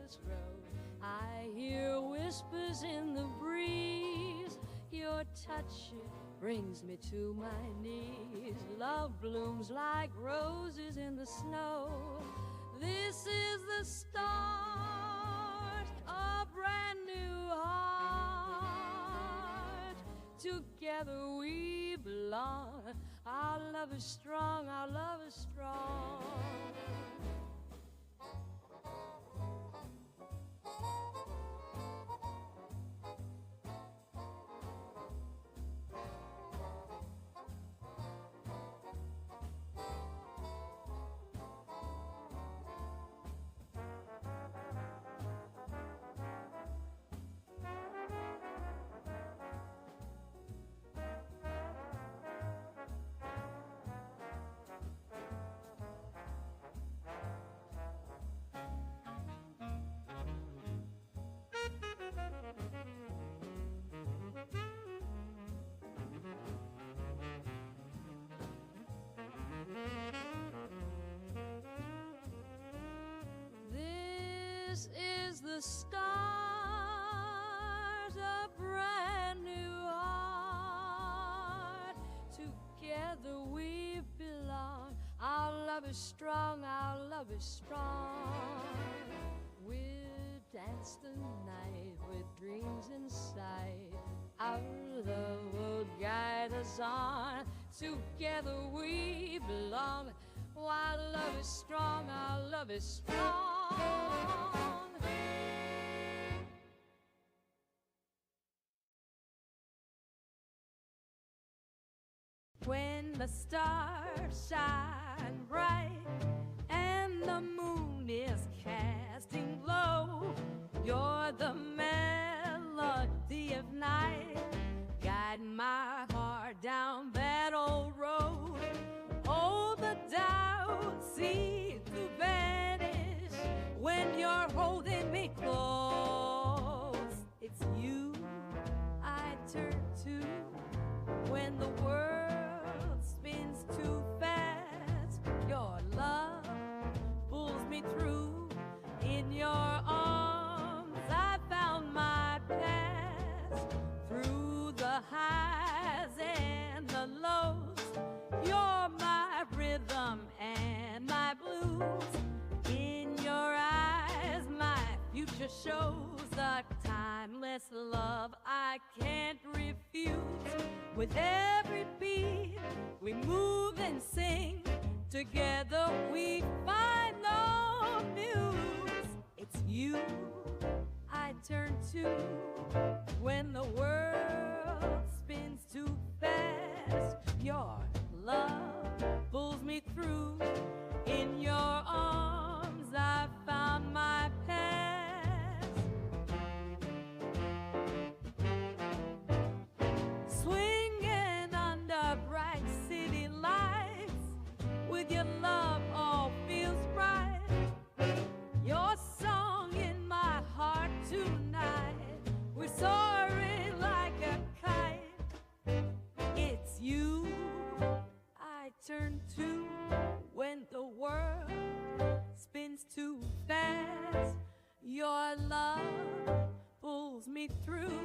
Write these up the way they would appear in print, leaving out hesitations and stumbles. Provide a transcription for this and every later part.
this road. I hear whispers in the breeze. Your touch, it brings me to my knees. Love blooms like roses in the snow. This is the start of a brand new heart. Together we belong. Our love is strong, our love is strong. This is the start of a brand new heart. Together we belong. Our love is strong, our love is strong. We'll dance the night with dreams inside. Our love will guide us on. Together we belong. While love is strong, our love is strong. When the stars shine bright and the moon is casting low, you're the melody of night, guiding my heart down that old road. Oh, the doubts seem to vanish when you're holding me close. It's you I turn to when the world spins too fast. Your love pulls me through. In your arms I found my past. Through the highs and the lows, you're my rhythm and my blues. In your eyes my future shows the timeless love I can't refuse. With every beat we move and sing, together we find no muse. It's you I turn to when the world spins too fast. Your love pulls me through. In your arms I found my past. Swinging under bright city lights, with your love all feels bright. Your song in my heart tonight, we're soaring like a kite. It's you I turn to when the world spins too fast. Your love pulls me through.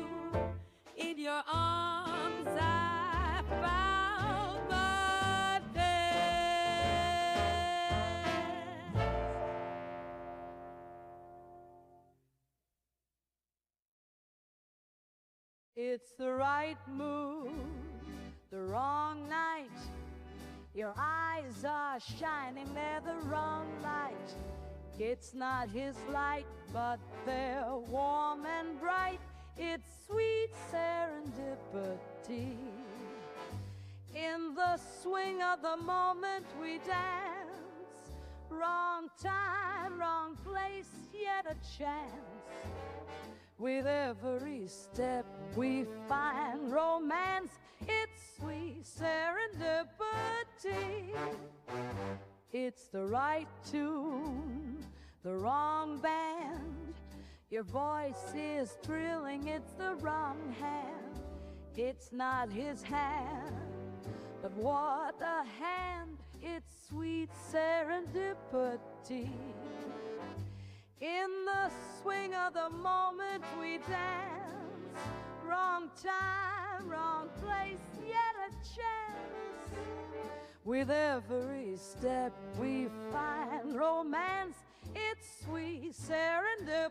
In your arms I found my past. It's the right mood, the wrong night. Your eyes are shining, they're the wrong light. It's not his light, but they're warm and bright. It's sweet serendipity. In the swing of the moment we dance. Wrong time, wrong place, yet a chance. With every step we find romance. It's sweet serendipity. It's the right tune, the wrong band. Your voice is thrilling, it's the wrong hand. It's not his hand, but what a hand. It's sweet serendipity. In the swing of the moment we dance, wrong time, wrong place, yet a chance. With every step we find romance, it's sweet serendipity.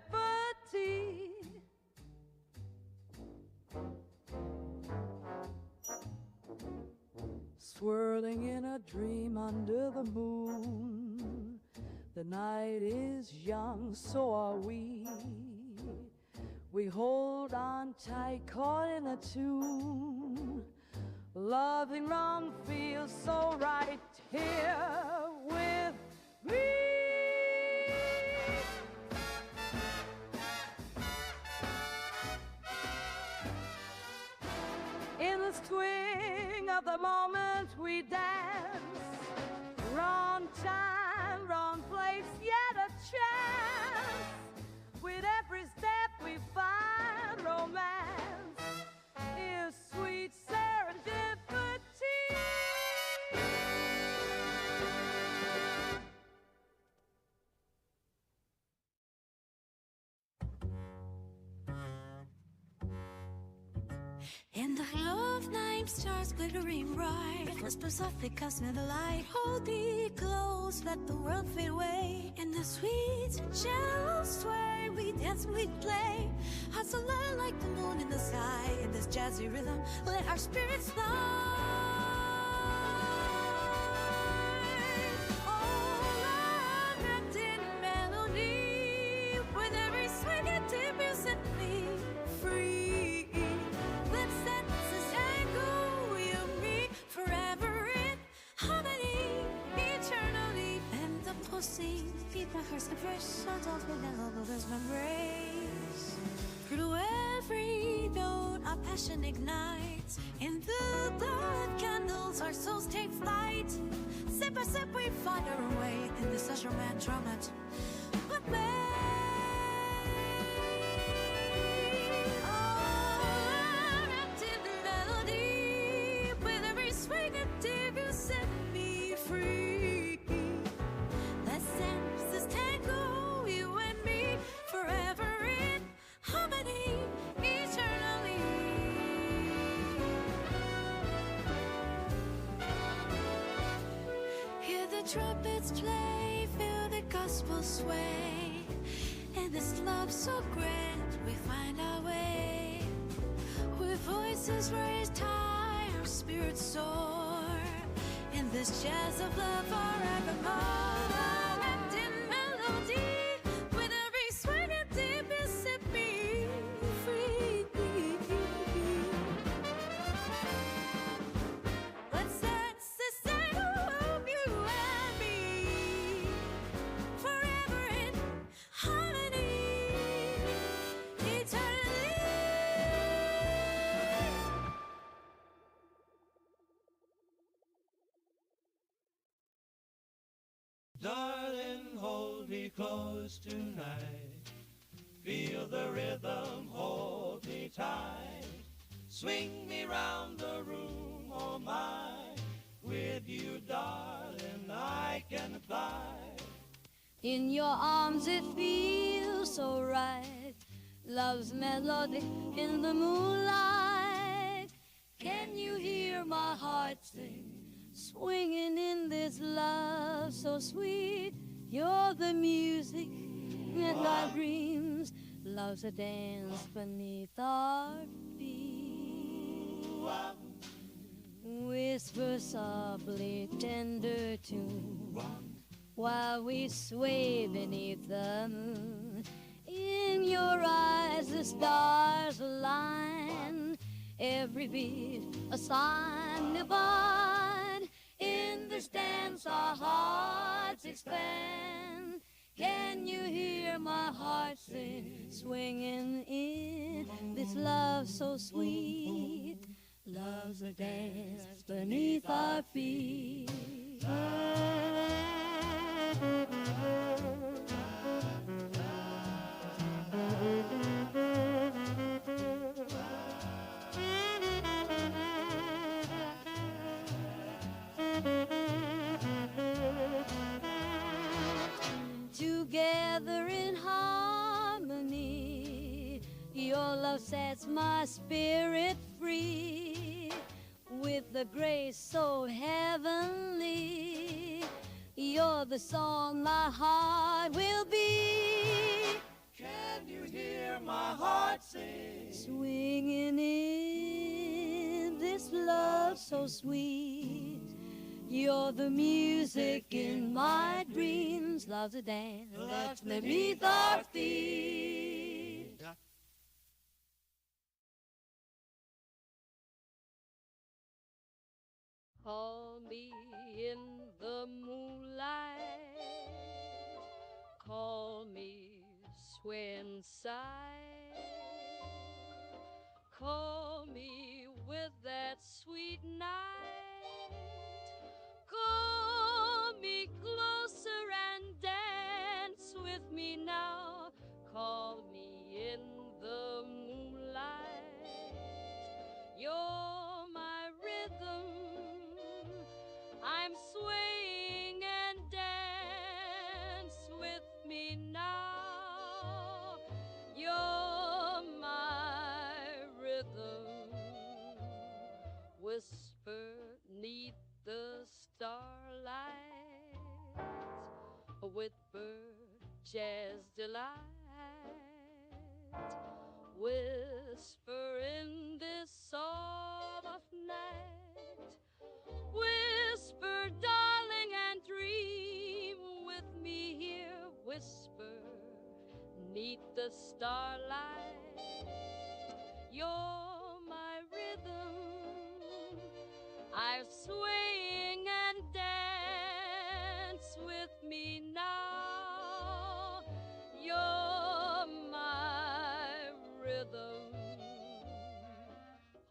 Swirling in a dream under the moon, the night is young, so are we. We hold on tight, caught in a tune. Loving wrong feels so right here with me. In the swing of the moment we dance, wrong time, wrong place, yet a chance. With every step we find romance is sweet serendipity. In the glow of night, stars glittering bright, whisper softly, cast me the light. Hold me close, let the world fade away. In the sweet, gentle sway, we dance and we play. Hearts alight like the moon in the sky. In this jazzy rhythm, let our spirits fly. All are wrapped in melody. With every swing and dip, you set me free. Let's dance this tango, you and me, forever in harmony, eternally. And the pulsing beat my heart's the fresh sounds of the elbows, memories. Through every note, our passion ignites. In the dark candles, our souls take flight. Step by step, we find our way in this social man drama. What may all wrapped in melody. With every swing and dip, you set me free. Let's dance this tango, you and me, forever in harmony, eternally. Hear the trumpets play, feel the gospel sway. In this love so grand, we find our way. With voices raised high, our spirits soar. In this jazz of love forevermore. Wrapped in melody, with every swing and dip, you set me free. Let's dance this tango, you and me, forever in harmony, eternally. Darling, hold me close tonight. Feel the rhythm, hold me tight. Swing me round the room, oh my. With you, darling, I can fly. In your arms it feels so right. Love's melody in the moonlight. Can you hear my heart sing? Swinging in this love so sweet. You're the music in our dreams. Love's a dance beneath our feet. Whisper softly, tender tune, while we sway beneath the moon. In your eyes the stars align, every beat a sign divine. In this dance our hearts expand. Can you hear my heart sing, swinging in this love so sweet? Love's a dance beneath our feet. Together in harmony, sets my spirit free with the grace so heavenly. You're the song my heart will be. Can you hear my heart sing? Swinging in this love so sweet. You're the music in my dreams. Love's a dance that's beneath our feet. Call me in the moonlight. Call me swing side. Call me with that sweet night. Call me closer and dance with me now. Call me in the moonlight. You're my rhythm. I'm swaying and dance with me now. You're my rhythm. Whisper 'neath the starlight with bird jazz delight. Whisper in this soft night. Whisper, darling, and dream with me here. Whisper 'neath the starlight. You're my rhythm. I'm swaying and dance with me now. You're my rhythm.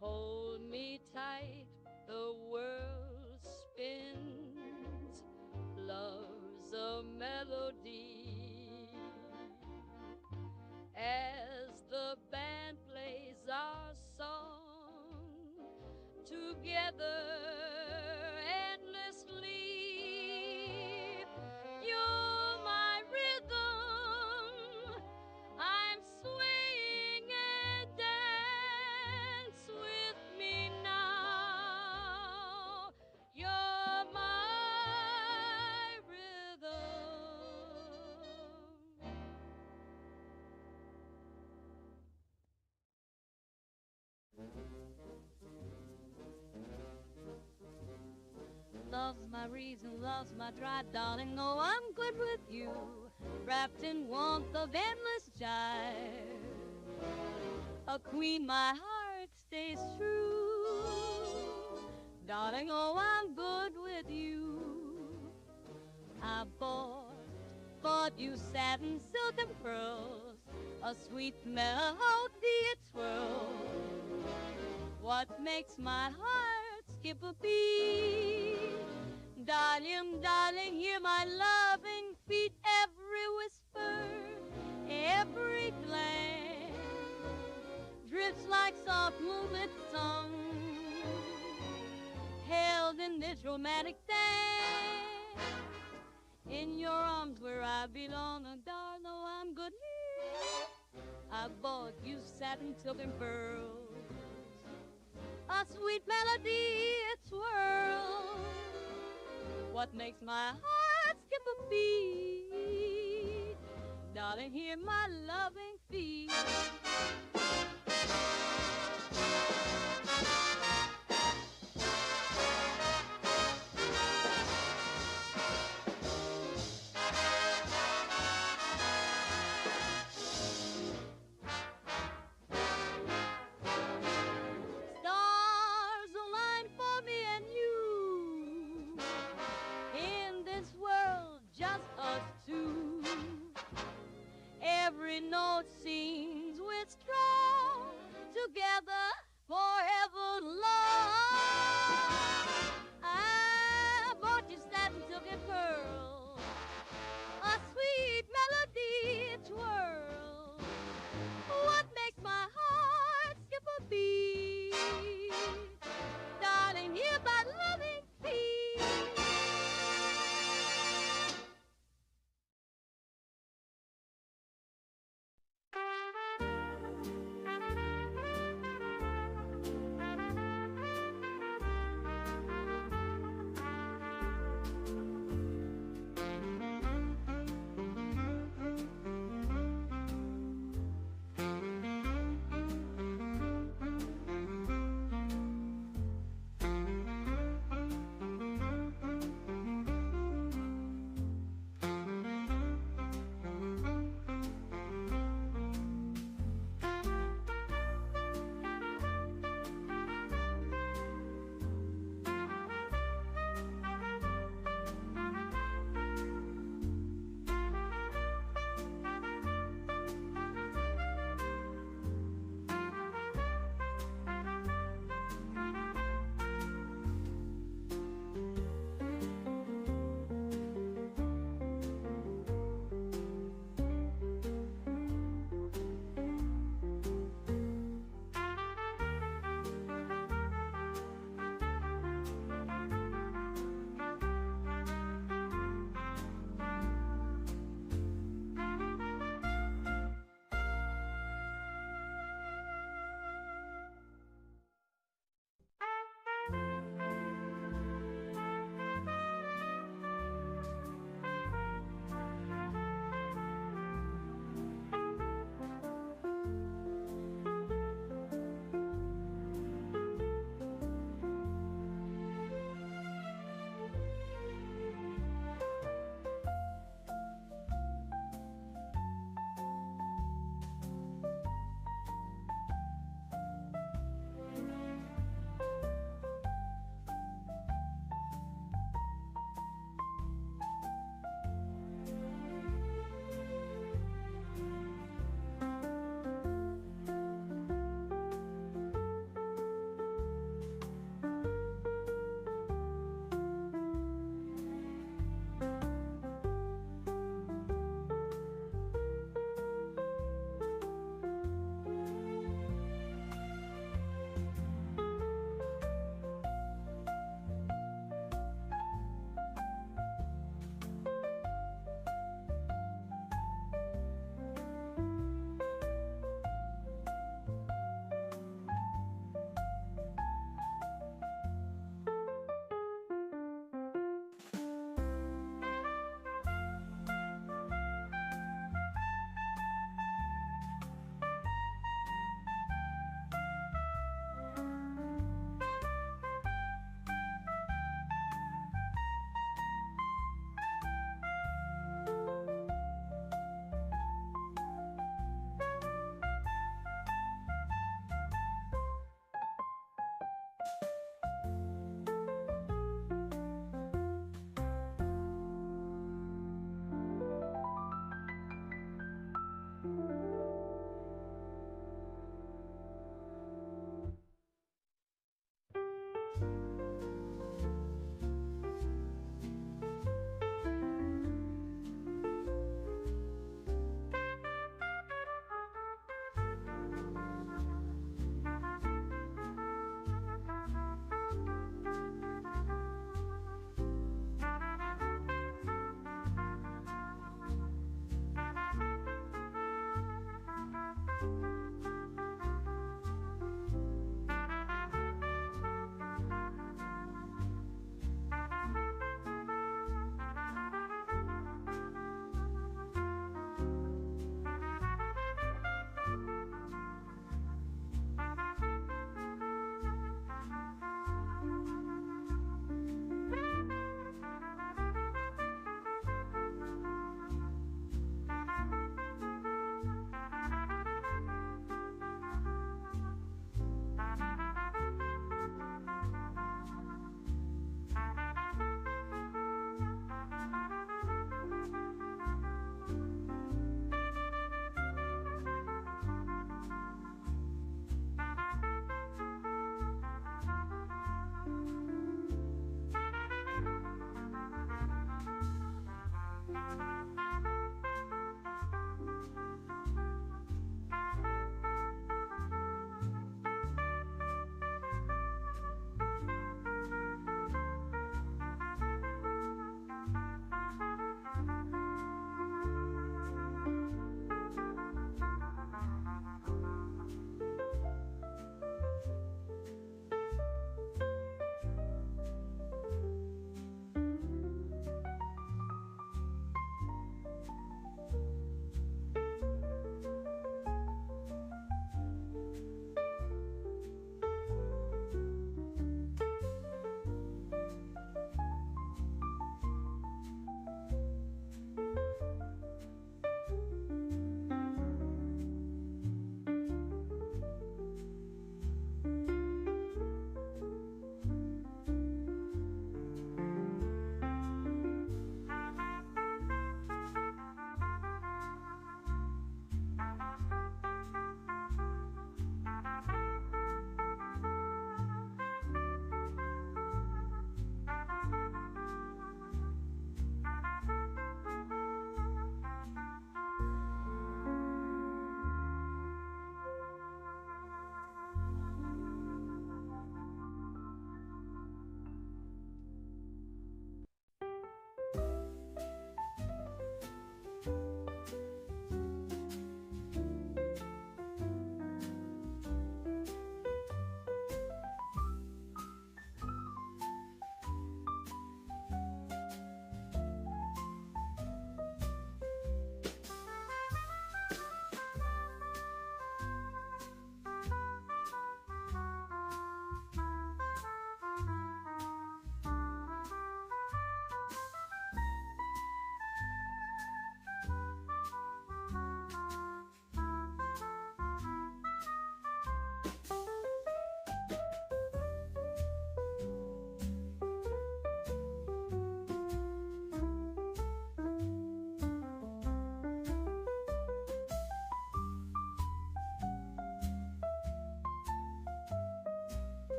Hold me tight, the world spins. Love's a melody. As the band plays our song together endlessly. You're my rhythm. I'm swaying and dance with me now. You're my rhythm. Love's my reason, love's my drive, darling. Oh, I'm good with you, wrapped in warmth of endless jive. A queen, my heart stays true, darling. Oh, I'm good with you. I bought you satin, silk, and pearls, a sweet melody it swirls. What makes my heart skip a beat? Darling, darling, hear my loving feet. Every whisper, every glance drifts like soft moonlit song, held in this romantic dance. In your arms where I belong, oh, darling, oh, I'm good here. I bought you satin, silk, and pearls, a sweet melody it swirls. What makes my heart skip a beat? Darling, hear my loving feet. Stars align for me and you. In this world, just us two. Every note sings with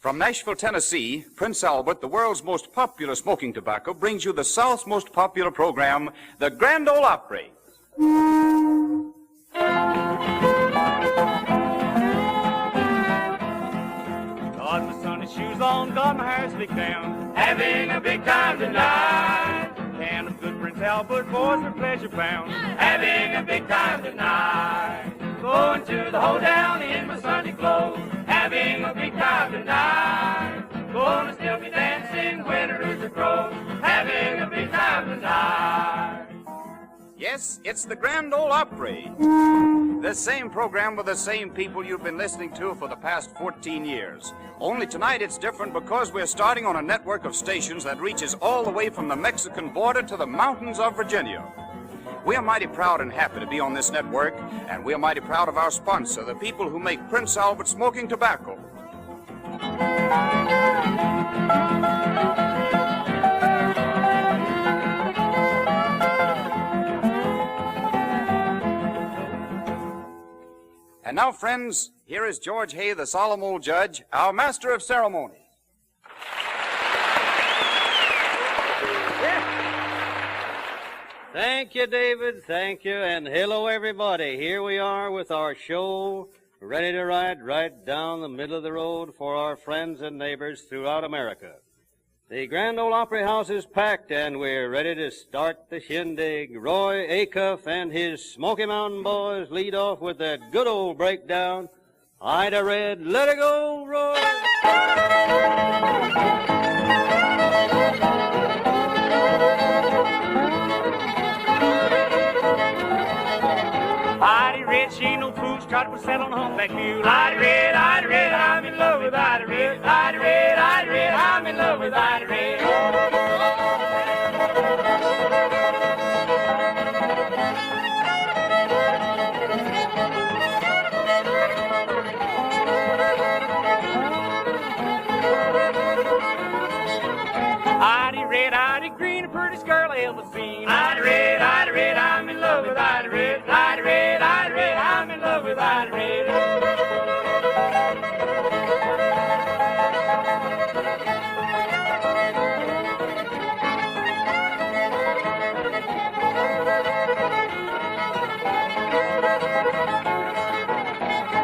From Nashville, Tennessee, Prince Albert, the world's most popular smoking tobacco, brings you the South's most popular program, the Grand Ole Opry. Got my Sunday shoes on, got my hair slicked down, having a big time tonight. Can of good Prince Albert boys for pleasure bound, having a big time tonight. Going to the hoedown in my Sunday clothes, having a big time tonight. Gonna still be dancing when the rooster crows, having a big time tonight. Yes, it's the Grand Ole Opry. The same program with the same people you've been listening to for the past 14 years. Only tonight it's different because we're starting on a network of stations that reaches all the way from the Mexican border to the mountains of Virginia. We are mighty proud and happy to be on this network, and we are mighty proud of our sponsor, the people who make Prince Albert smoking tobacco. And now, friends, here is George Hay, the solemn old judge, our master of ceremonies. Thank you, David. Thank you. And hello, everybody. Here we are with our show, ready to ride right down the middle of the road for our friends and neighbors throughout America. The Grand Ole Opry House is packed, and we're ready to start the shindig. Roy Acuff and his Smoky Mountain Boys lead off with that good old breakdown. Ida Red, let it go, Roy. Ida Red, she ain't no fool, she tried to put saddle on a humpback mule. Ida Red, I'm in love with Ida Red. Ida Red, I'm in love with Ida Red. Ida Red, Ida Green, the prettiest girl I ever seen. Ida Red, I'm in love with Ida Red. Ida Red, I'm in love with Ida Red.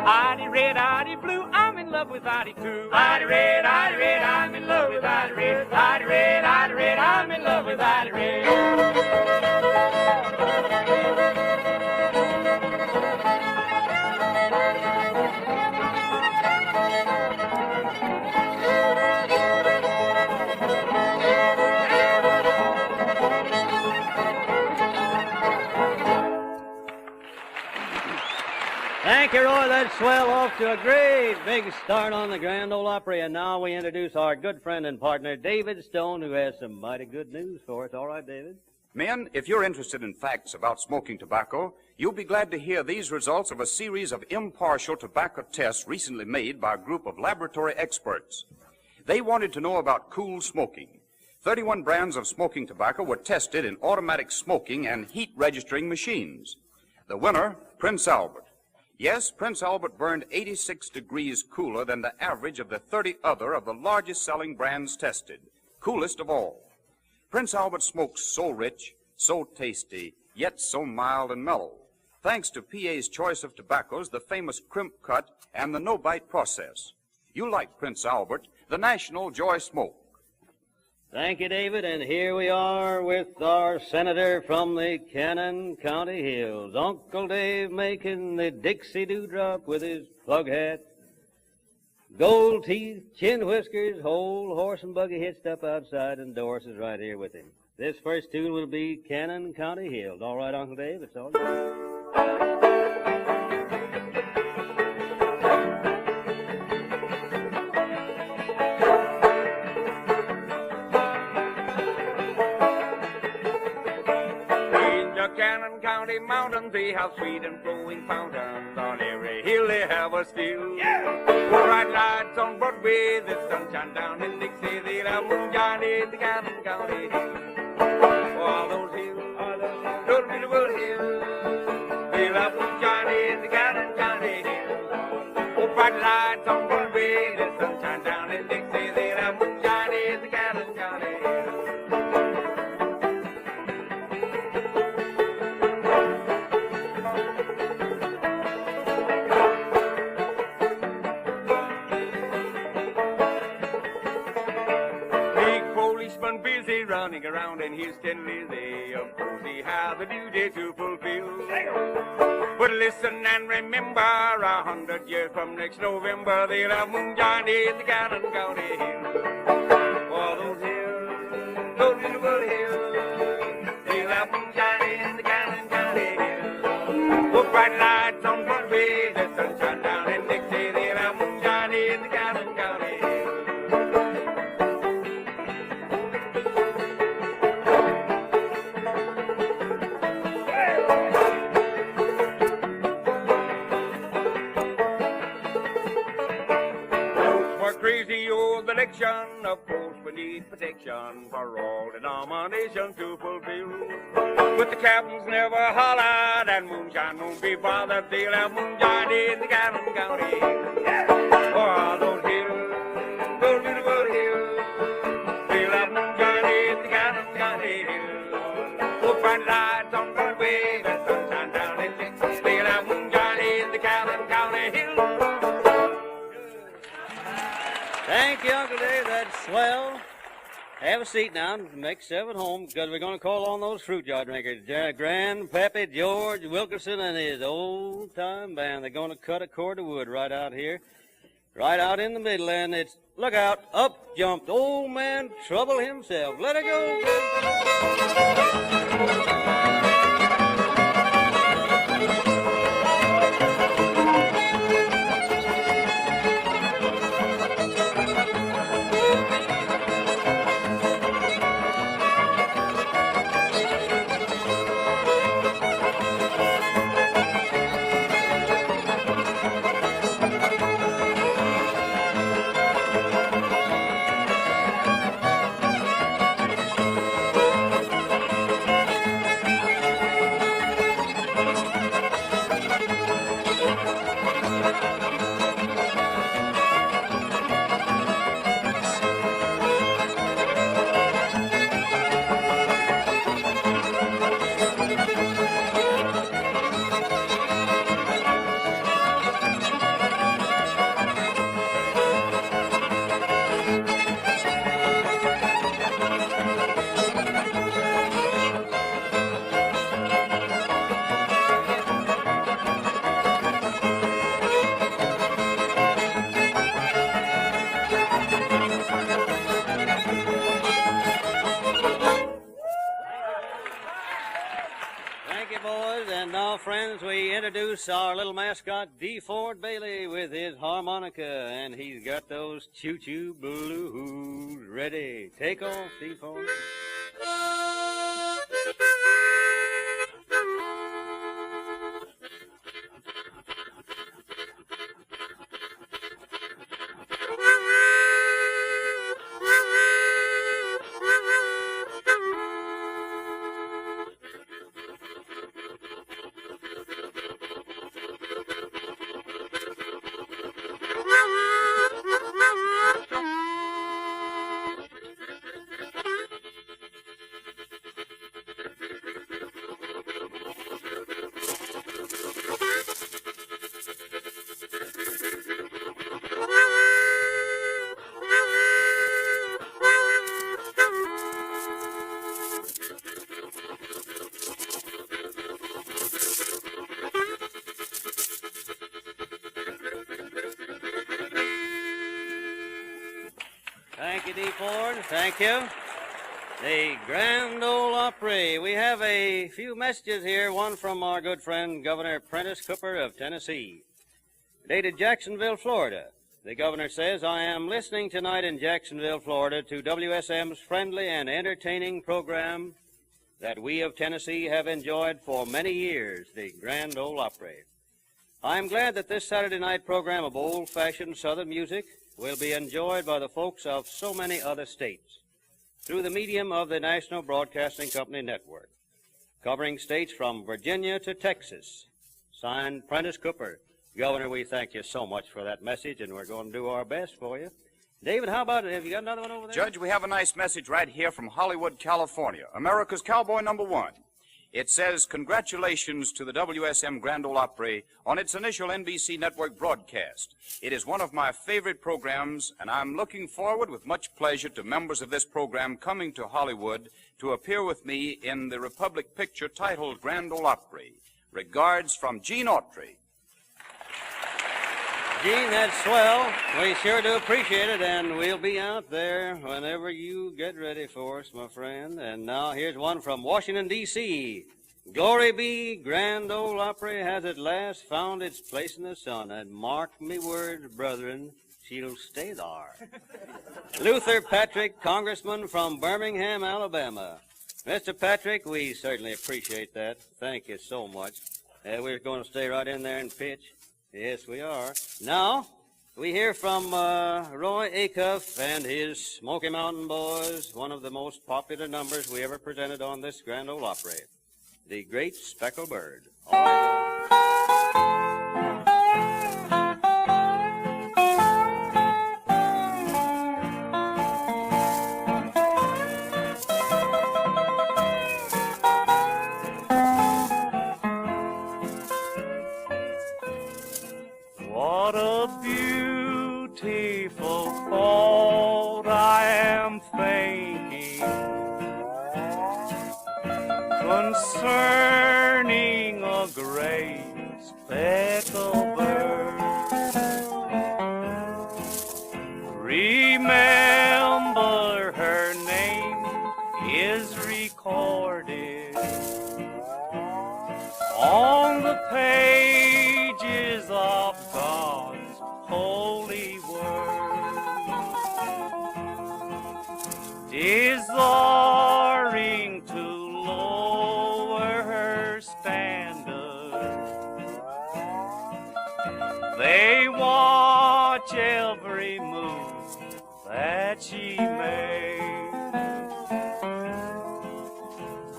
Ida Red, Ida Blue, I'm in love with Ida too. Ida Red, I'm in love with Ida Red. Ida Red, I'm in love with Ida Red. Thank you, Roy. That's swell. Off to a great big start on the Grand Ole Opry. And now we introduce our good friend and partner, David Stone, who has some mighty good news for us. All right, David? Men, if you're interested in facts about smoking tobacco, you'll be glad to hear these results of a series of impartial tobacco tests recently made by a group of laboratory experts. They wanted to know about cool smoking. 31 brands of smoking tobacco were tested in automatic smoking and heat registering machines. The winner, Prince Albert. Yes, Prince Albert burned 86 degrees cooler than the average of the 30 other of the largest selling brands tested, coolest of all. Prince Albert smokes so rich, so tasty, yet so mild and mellow, thanks to PA's choice of tobaccos, the famous crimp cut and the no-bite process. You like Prince Albert, the national joy smoke. Thank you, David. And here we are with our senator from the Cannon County Hills, Uncle Dave, making the Dixie Dewdrop with his plug hat. Gold teeth, chin whiskers, whole horse and buggy hitched up outside, and Doris is right here with him. This first tune will be Cannon County Hills. All right, Uncle Dave, it's all yours. Mountains, they have sweet and flowing fountains. On every hill they have a still. Yeah! Bright lights on Broadway, the sunshine down in Dixie. They have moonshine in the Cannon County Hills. Oh, all those hills, those beautiful hills. They have moonshine in the Cannon County Hills. Oh, bright lights on Broadway, the sunshine down in Dixie. running around in Houston, Lizzie. Of course he has a duty to fulfill. But listen and remember, 100 years from next November, they'll have moonshine in the Cannon County hills. For those hills, those beautiful hills, they'll have moonshine in the Cannon County hills. With bright lights on Broadway, the sunshine down in Dixie, they'll have moonshine in the Cannon County hills. Crazy old election, of course we need protection for all denominations to fulfill. But the captains never hollered and moonshine won't be bothered. They'll have moonshine in the Cannon County. Oh, those hills, those beautiful hills, they'll have moonshine in the Cannon County hills. We'll find lights on Broadway, the sunshine down in Texas. They'll have moonshine in the Cannon County hills. Thank you, Uncle Dave. That's swell. Have a seat now and make yourself at home because we're going to call on those fruit jar drinkers. Grandpappy George Wilkerson and his old-time band. They're going to cut a cord of wood right out here, right out in the middle. And it's, look out, up jumped Old Man Trouble himself. Let it go. Introduce our little mascot, D. Ford Bailey, with his harmonica, and he's got those choo-choo blues ready. Take off, D. Ford. Thank you, D. Ford. Thank you. The Grand Ole Opry. We have a few messages here, one from our good friend, Governor Prentice Cooper of Tennessee. Dated Jacksonville, Florida. The governor says, I am listening tonight in Jacksonville, Florida to WSM's friendly and entertaining program that we of Tennessee have enjoyed for many years, the Grand Ole Opry. I am glad that this Saturday night program of old-fashioned Southern music will be enjoyed by the folks of so many other states through the medium of the National Broadcasting Company Network, covering states from Virginia to Texas. Signed, Prentice Cooper. Governor, we thank you so much for that message, and we're going to do our best for you. David, how about it? Have you got another one over there? Judge, we have a nice message right here from Hollywood, California, America's cowboy #1. It says, "Congratulations to the WSM Grand Ole Opry on its initial NBC network broadcast. It is one of my favorite programs, and I'm looking forward with much pleasure to members of this program coming to Hollywood to appear with me in the Republic picture titled Grand Ole Opry. Regards from Gene Autry." Gene, that's swell. We sure do appreciate it, and we'll be out there whenever you get ready for us, my friend. And now here's one from Washington, D.C. Glory be, Grand Ole Opry has at last found its place in the sun, and mark me words, brethren, she'll stay there. Luther Patrick, Congressman from Birmingham, Alabama. Mr. Patrick, we certainly appreciate that. Thank you so much. We're going to stay right in there and pitch. Yes, we are. Now, we hear from Roy Acuff and his Smoky Mountain Boys, one of the most popular numbers we ever presented on this Grand Ole Opry, The Great Speckled Bird. All right. What a beautiful thought I am thinking concerning a great speckled bird. Remember, her name is recorded on the pages of God's holy word, desiring to lower her standard. They watch every move that she makes.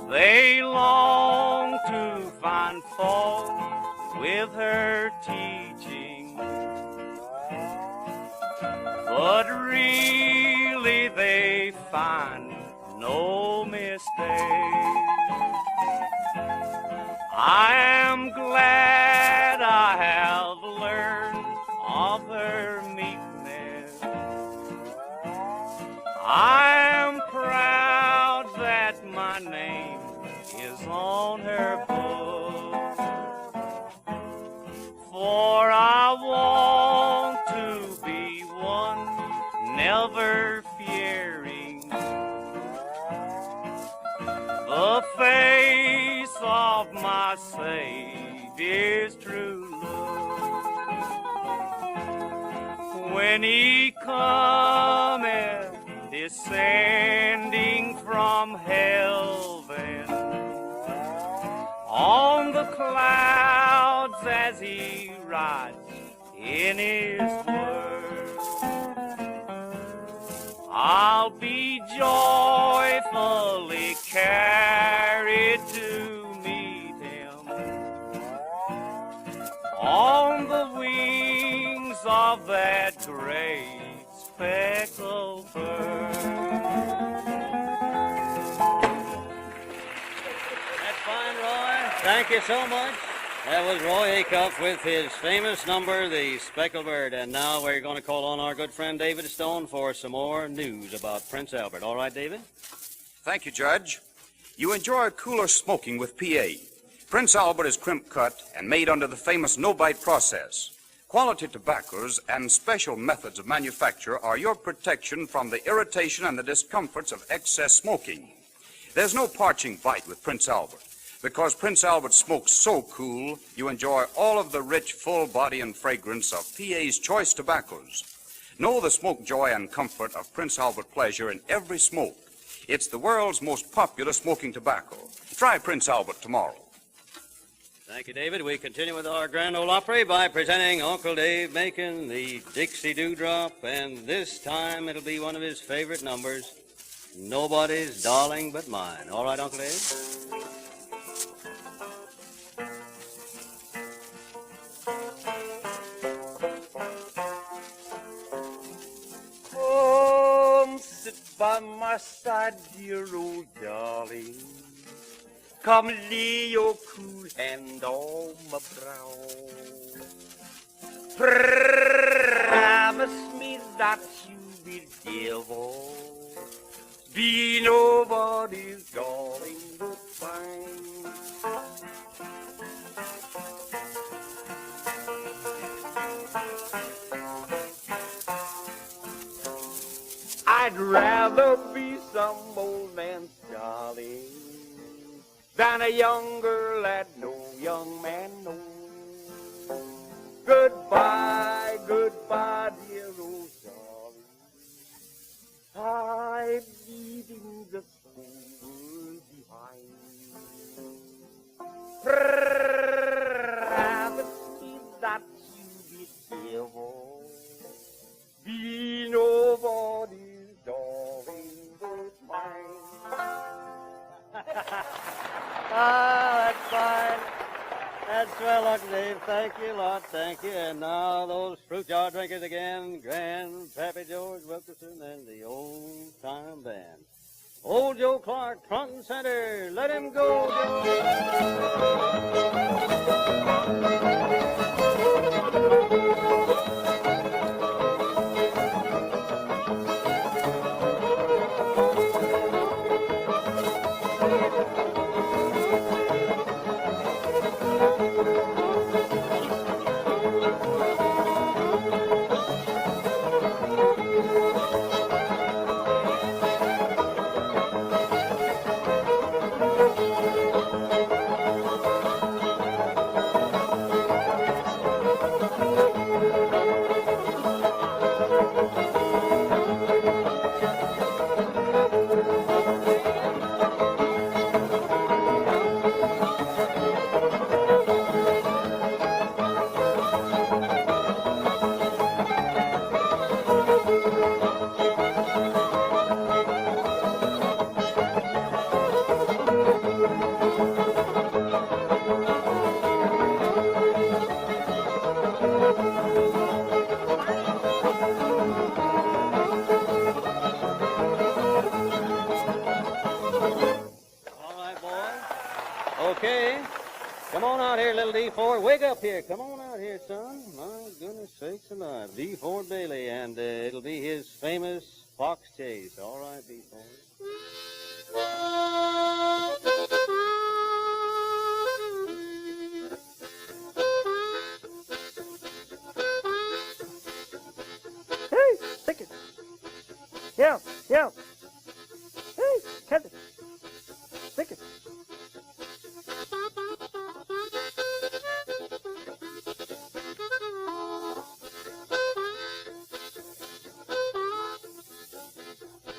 They long to find fault with her teaching, but really they find no mistake. I am glad I have learned of her meekness. I am proud that my name is on her book, for I want to be one never fearing the face of my Savior's true love. When he cometh descending from heaven on the clouds as he rides in his word, I'll be joyfully carried to meet him on the wings of that great speckled bird. That's fine, Roy. Thank you so much. That was Roy Acuff with his famous number, The Speckled Bird. And now we're going to call on our good friend David Stone for some more news about Prince Albert. All right, David? Thank you, Judge. You enjoy cooler smoking with PA. Prince Albert is crimp cut and made under the famous no-bite process. Quality tobaccos and special methods of manufacture are your protection from the irritation and the discomforts of excess smoking. There's no parching bite with Prince Albert. Because Prince Albert smokes so cool, you enjoy all of the rich, full body and fragrance of PA's choice tobaccos. Know the smoke joy and comfort of Prince Albert pleasure in every smoke. It's the world's most popular smoking tobacco. Try Prince Albert tomorrow. Thank you, David. We continue with our Grand Ole Opry by presenting Uncle Dave Macon, the Dixie Dewdrop, and this time it'll be one of his favorite numbers, Nobody's Darling But Mine. All right, Uncle Dave? Come sit by my side, dear old darling. Come lay your cool hand on my brow. Promise me that you will never be nobody's darling but mine. I'd rather be some old man's darling than a young girl that no young man knows. Goodbye, goodbye, dear old darling. I'm leaving this whole world behind. Promise me that you will never be nobody's darling but mine. That's fine. That's swell, Uncle Dave. Thank you a lot. Thank you. And now those fruit jar drinkers again, Grandpappy George Wilkerson and the old time band. Old Joe Clark, front and center. Let him go, Okay. Come on out here, little D4. Wake up here. Come on out here, son. My goodness sakes alive. D4 Bailey, and it'll be his famous fox chase. All right, D4. Hey, take it. Yeah, yeah. Hey, catch it. Take it.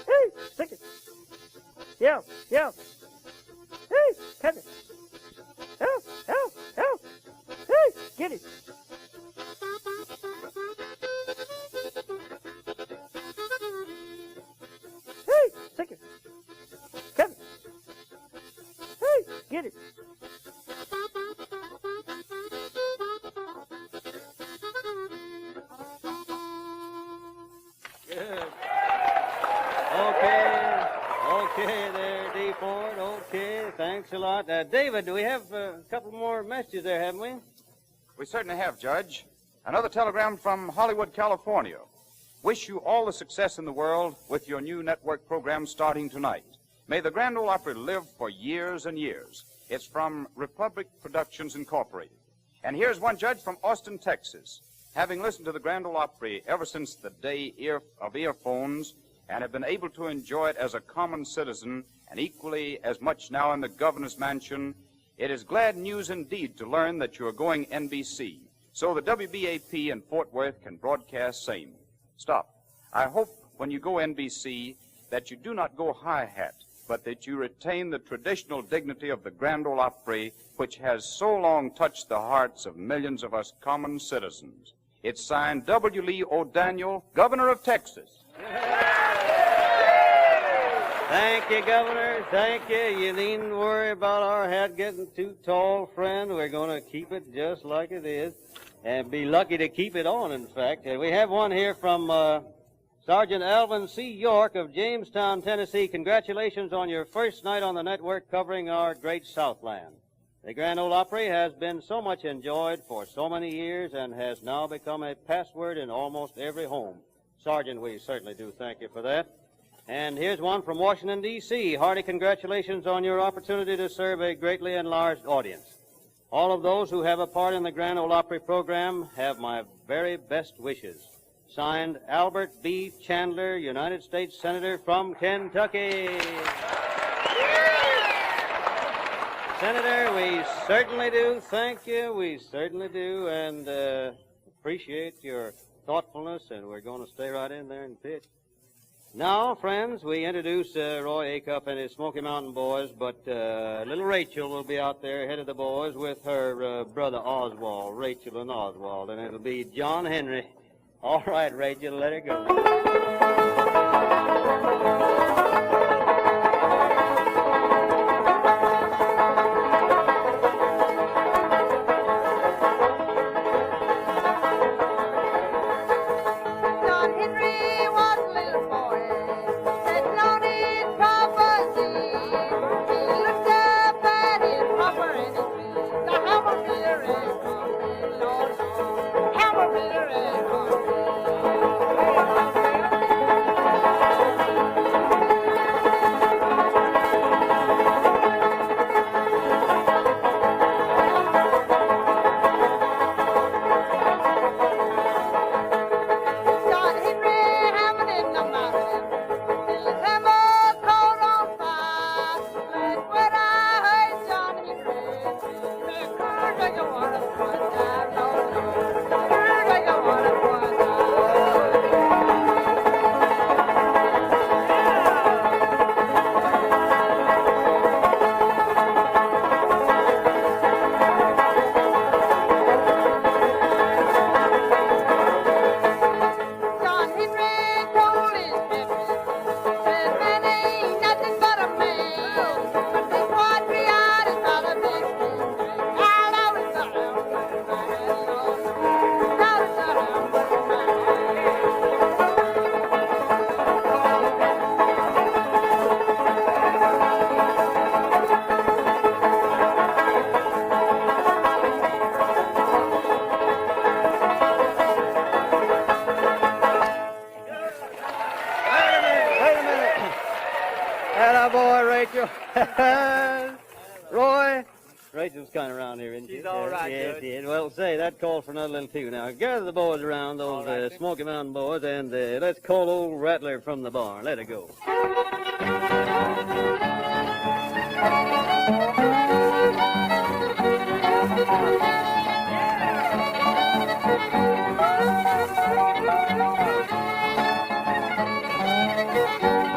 Hey, take it. Yeah, yeah. Hey, catch it. Help, help, help. Hey, get it. Hey, take it. Catch it. Hey, get it. Good. Okay there, D. Ford. Okay, thanks a lot. David, we have a couple more messages there, haven't we? We certainly have, Judge. Another telegram from Hollywood, California. Wish you all the success in the world with your new network program starting tonight. May the Grand Ole Opry live for years and years. It's from Republic Productions Incorporated. And here's one, Judge, from Austin, Texas. Having listened to the Grand Ole Opry ever since the day of earphones and have been able to enjoy it as a common citizen and equally as much now in the governor's mansion, it is glad news indeed to learn that you are going NBC, so the WBAP in Fort Worth can broadcast same. Stop. I hope when you go NBC that you do not go high-hat, but that you retain the traditional dignity of the Grand Ole Opry, which has so long touched the hearts of millions of us common citizens. It's signed W. Lee O'Daniel, Governor of Texas. Thank you, Governor. Thank you. You needn't worry about our hat getting too tall, friend. We're going to keep it just like it is and be lucky to keep it on, in fact. We have one here from Sergeant Alvin C. York of Jamestown, Tennessee, congratulations on your first night on the network covering our great Southland. The Grand Ole Opry has been so much enjoyed for so many years and has now become a password in almost every home. Sergeant, we certainly do thank you for that. And here's one from Washington, D.C. Hearty congratulations on your opportunity to serve a greatly enlarged audience. All of those who have a part in the Grand Ole Opry program have my very best wishes. Signed, Albert B. Chandler, United States Senator from Kentucky. Senator, we certainly do thank you. We certainly do, and appreciate your thoughtfulness, and we're going to stay right in there and pitch. Now, friends, we introduce Roy Acuff and his Smoky Mountain Boys, but little Rachel will be out there ahead of the boys with her brother Oswald, Rachel and Oswald, and it'll be John Henry. All right, Rachel, let her go. Roy, Rachel's kind of around here, isn't she? She's all right, yes, Judge. yes. Well, say, that called for another little tune. Now, gather the boys around, those right, Smoky Mountain boys, and let's call old Rattler from the barn. Let her go.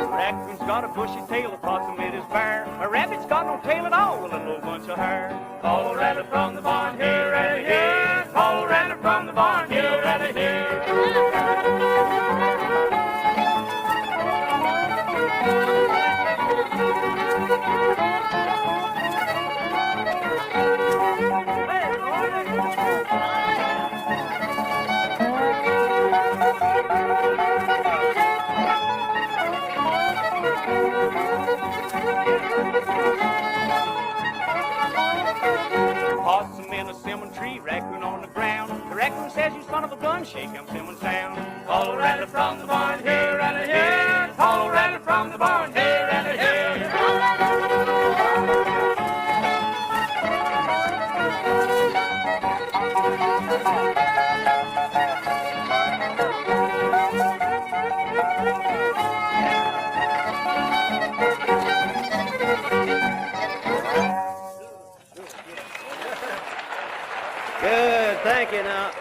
Raccoon's got a bushy tail, a possum it is bare. A rabbit's got no tail at all, with a little bunch of hair. Call a rattler from the barn, here, rattler, here. Call a rattler from the barn, here, rattler, here. Possum in a cinnamon tree, raccoon on the ground. The raccoon says, "You son of a gun, shake 'em cinnamon sound." Call a rattler from the barn, here, rattler, here. Call a rattler from the barn, here, rattler, here. Good, thank you. Now,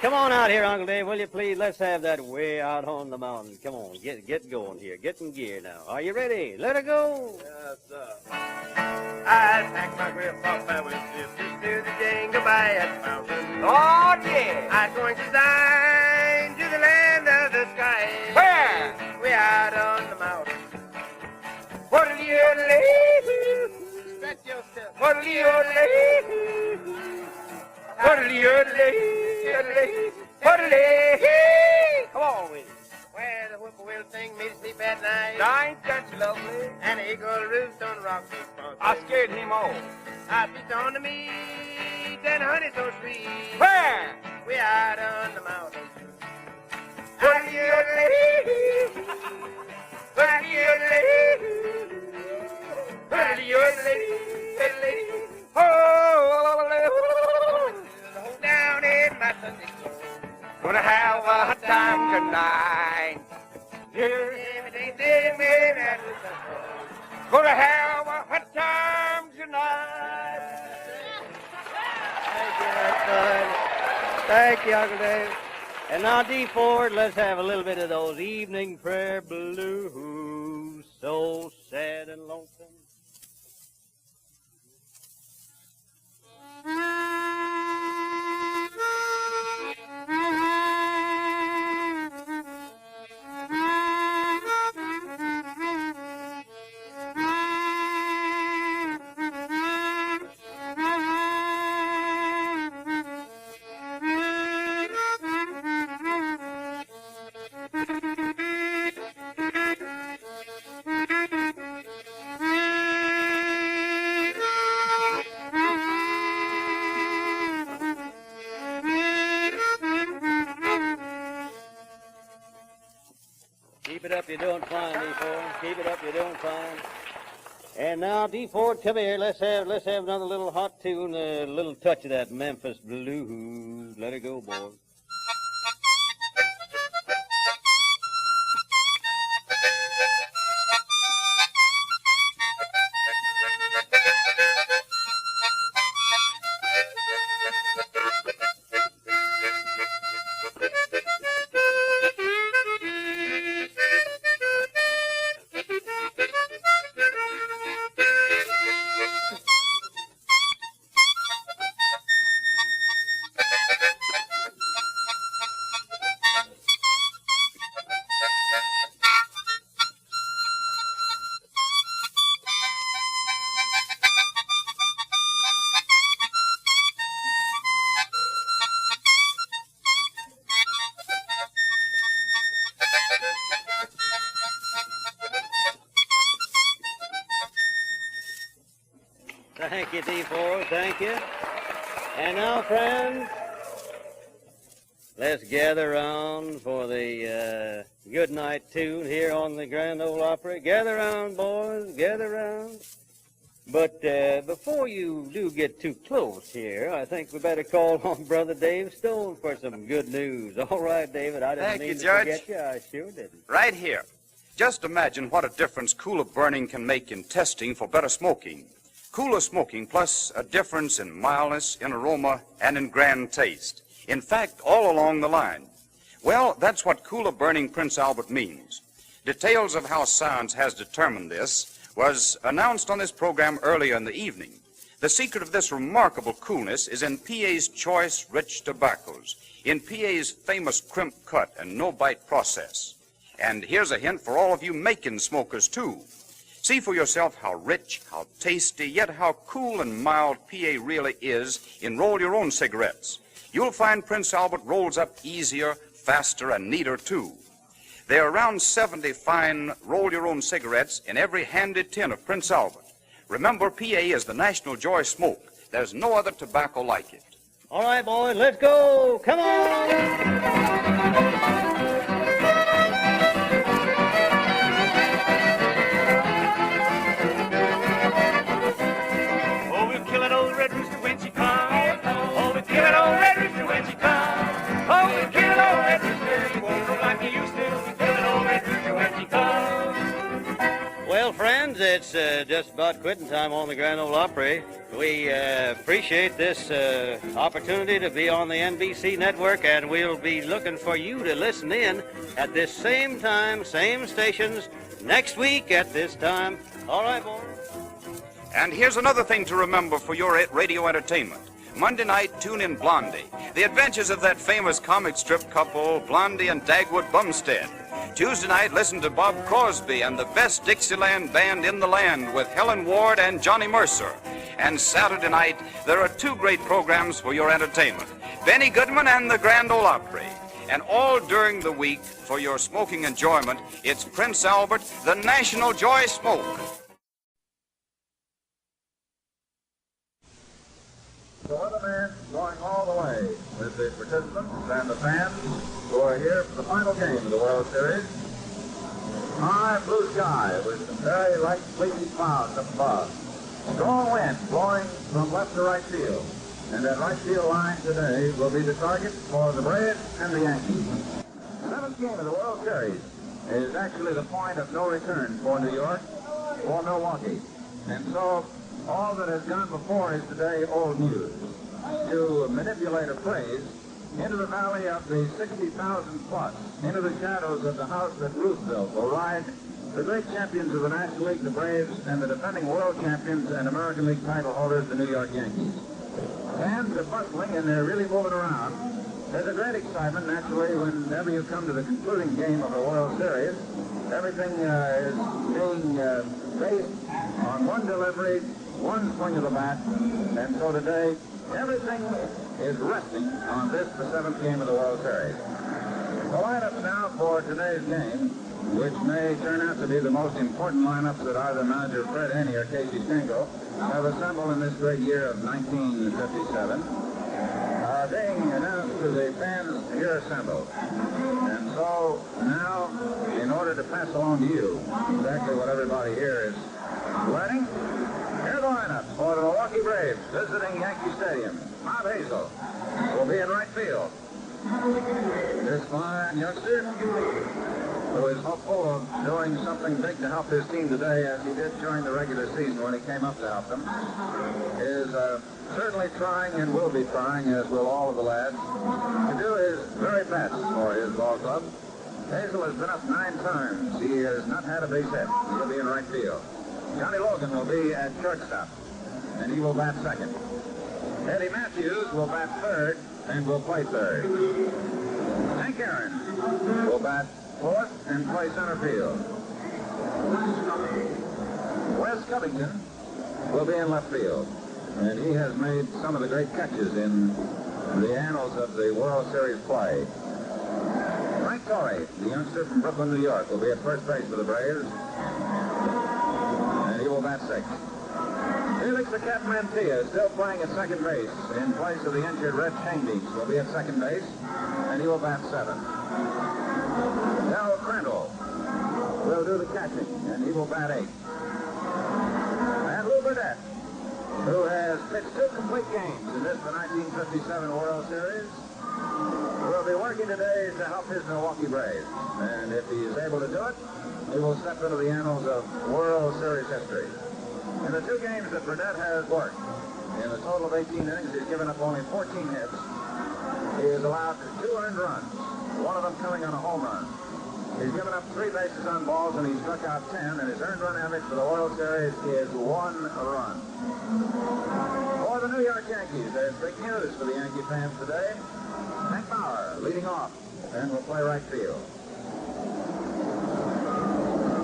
come on out here, Uncle Dave, will you please? Let's have that way out on the mountain. Come on, get going here. Get in gear now. Are you ready? Let her go. Yes, sir. I packed my grandpa with sisters to the Jingle Bad Mountain. Oh, yeah. I'm going to dine to the land of the sky. Where? We out on the mountain. What'll you leave? Stretch yourself. What'll you leave? What'll you leave? What'll you leave? Come on with it. Where the whip I scared him off. I feast on the meat and honey so sweet. Where? We out on the mountain. Down in my Sunday clothes. Gonna have a time tonight. Yeah. Gonna have a hot time tonight. Thank you, Uncle Dave. And now, D. Ford, let's have a little bit of those evening prayer blues. So sad and lonesome. Keep it up, you're doing fine, D. Ford. Keep it up, you're doing fine. And now, D. Ford, come here. Let's have another little hot tune, a little touch of that Memphis blues. Let it go, boy. Thank you, D4. Thank you. And now, friends, let's gather round for the good night tune here on the Grand Ole Opry. Gather round, boys. Gather round. But before you do get too close here, I think we better call on Brother Dave Stone for some good news. All right, David. I didn't Thank mean you, to Judge. forget you. I sure didn't. Right here. Just imagine what a difference cooler burning can make in testing for better smoking. Cooler smoking plus a difference in mildness, in aroma, and in grand taste. In fact, all along the line. Well, that's what cooler burning Prince Albert means. Details of how science has determined this was announced on this program earlier in the evening. The secret of this remarkable coolness is in PA's choice rich tobaccos, in PA's famous crimp cut and no-bite process. And here's a hint for all of you Macon smokers, too. See for yourself how rich, how tasty, yet how cool and mild PA really is in roll your own cigarettes. You'll find Prince Albert rolls up easier, faster, and neater, too. There are around 70 fine roll your own cigarettes in every handy tin of Prince Albert. Remember, PA is the national joy smoke. There's no other tobacco like it. All right, boys, let's go. Come on. Well, friends, it's just about quitting time on the Grand Ole Opry. We appreciate this opportunity to be on the NBC network, and we'll be looking for you to listen in at this same time, same stations, next week at this time. All right, boys. And here's another thing to remember for your radio entertainment. Monday night, tune in Blondie, the adventures of that famous comic strip couple, Blondie and Dagwood Bumstead. Tuesday night, listen to Bob Crosby and the best Dixieland band in the land with Helen Ward and Johnny Mercer. And Saturday night, there are two great programs for your entertainment, Benny Goodman and the Grand Ole Opry. And all during the week, for your smoking enjoyment, it's Prince Albert, the National Joy Smoke. the weatherman going all the way with the participants and the fans who are here for the final game of the World Series. High blue sky with some very light fleecy clouds up above. Strong wind blowing from left to right field. And that right field line today will be the target for the Braves and the Yankees. The seventh game of the World Series is actually the point of no return for New York or Milwaukee. And so all that has gone before is today old news. To manipulate a phrase, into the valley of the 60,000 plus, into the shadows of the house that Ruth built, will ride the great champions of the National League, the Braves, and the defending world champions and American League title holders, the New York Yankees. Fans are bustling and they're really moving around. There's a great excitement, naturally, whenever you come to the concluding game of a World Series. Everything is being based on one delivery, one swing of the bat, and so today, everything is resting on this, the seventh game of the World Series. The lineup now for today's game, which may turn out to be the most important lineups that either manager Fred Haney or Casey Stengel have assembled in this great year of 1957, are being announced to the fans here assembled. And so now, in order to pass along to you exactly what everybody here is learning, here are the lineups for the Milwaukee Braves visiting Yankee Stadium. Bob Hazel will be in right field. This fine youngster, who is hopeful of doing something big to help his team today, as he did during the regular season when he came up to help them, is certainly trying and will be trying, as will all of the lads, to do his very best for his ball club. Hazel has been up 9 times. He has not had a base hit. He'll be in right field. Johnny Logan will be at shortstop, and he will bat second. Eddie Matthews will bat third and will play third. Hank Aaron will bat fourth and play center field. Wes Covington will be in left field, and he has made some of the great catches in the annals of the World Series play. Frank Torrey, the youngster from Brooklyn, New York, will be at first base for the Braves, and he will bat sixth. Felix the Cat Mantilla, still playing at second base in place of the injured Red Chambers, will be at second base, and he will bat seventh. Del Crandall will do the catching, and he will bat eighth. And Lou Burdett, who has pitched 2 complete games in this, the 1957 World Series, will be working today to help his Milwaukee Braves. And if he is able to do it, he will step into the annals of World Series history. In the 2 games that Burdett has worked, in a total of 18 innings, he's given up only 14 hits. He has allowed 2 earned runs, one of them coming on a home run. He's given up 3 bases on balls, and he struck out 10, and his earned run average for the World Series is 1 run. For the New York Yankees, there's big news for the Yankee fans today. Hank Bauer leading off and will play right field.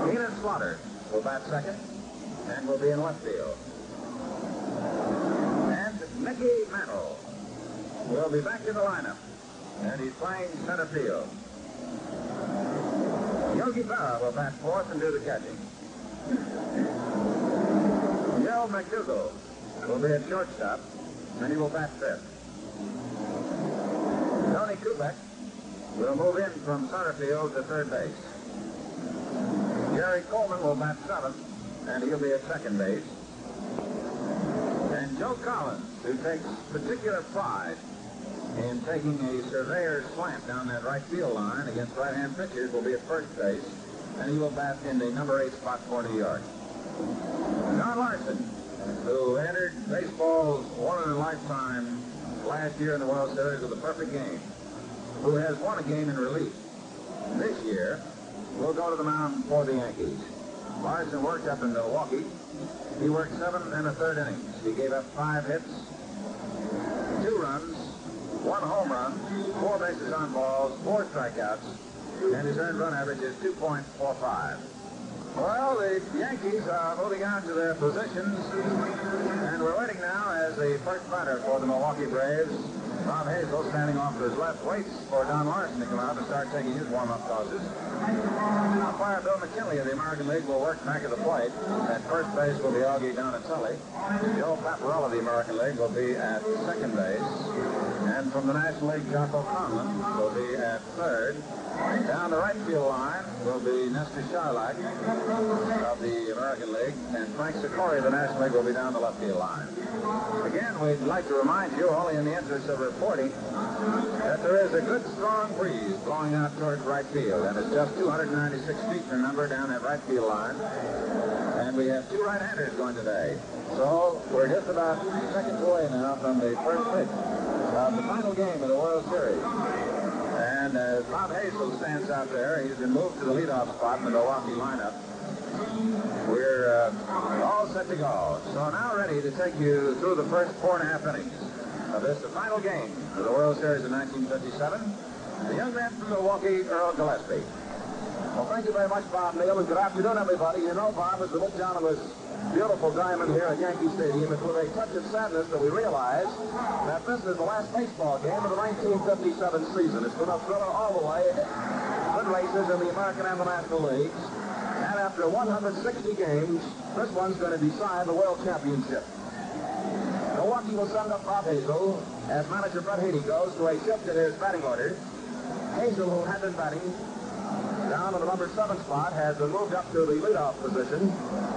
Keenan Slaughter will bat second and will be in left field. And Mickey Mantle will be back in the lineup, and he's playing center field. Yogi Berra will bat fourth and do the catching. Joe McDougall will be at shortstop, and he will bat fifth. Tony Kubek will move in from center field to third base. Jerry Coleman will bat seventh, and he'll be at second base. And Joe Collins, who takes particular pride in taking a surveyor's slant down that right field line against right-hand pitchers, will be at first base, and he will bat in the number 8 spot for New York. John Larson, who entered baseball's one-in-a-lifetime last year in the World Series with a perfect game, who has won a game in relief this year, will go to the mound for the Yankees. Larson worked up in Milwaukee. He worked 7 1/3 innings. He gave up 5 hits, 2 runs, 1 home run, 4 bases on balls, 4 strikeouts, and his earned run average is 2.45. Well, the Yankees are moving on to their positions, and we're waiting now as the first batter for the Milwaukee Braves Bob Hazel, standing off to his left, waits for Don Larson to come out and start taking his warm-up tosses. Umpire Bill McKinley of the American League will work back at the plate. At first base will be Augie Donatelli. Joe Paparella of the American League will be at second base. And from the National League, Jocko Conlon will be at third. Down the right field line will be Nestor Charlock of the American League, and Frank Sikori of the National League will be down the left field line. Again, we'd like to remind you, only in the interest of reporting, that there is a good, strong breeze blowing out towards right field, and it's just 296 feet, remember, down that right field line. And we have two right-handers going today. So we're just about seconds away now from the first pitch of the final game of the World Series. And as Bob Hazel stands out there, he's been moved to the leadoff spot in the Milwaukee lineup. We're all set to go. So now ready to take you through the first 4.5 innings of this, the final game of the World Series in 1957. The young man from Milwaukee, Earl Gillespie. Well, thank you very much, Bob Neal, and good afternoon, everybody. You know, Bob, as we look down on this beautiful diamond here at Yankee Stadium, it's with a touch of sadness that we realize that this is the last baseball game of the 1957 season. It's been a thriller all the way. Good races in the American and the National Leagues. And after 160 games, this one's going to decide the World Championship. Milwaukee will send up Bob Hazel as manager Brett Haney goes to a shift in his batting order. Hazel, who had been batting down in the number 7 spot, has been moved up to the leadoff position.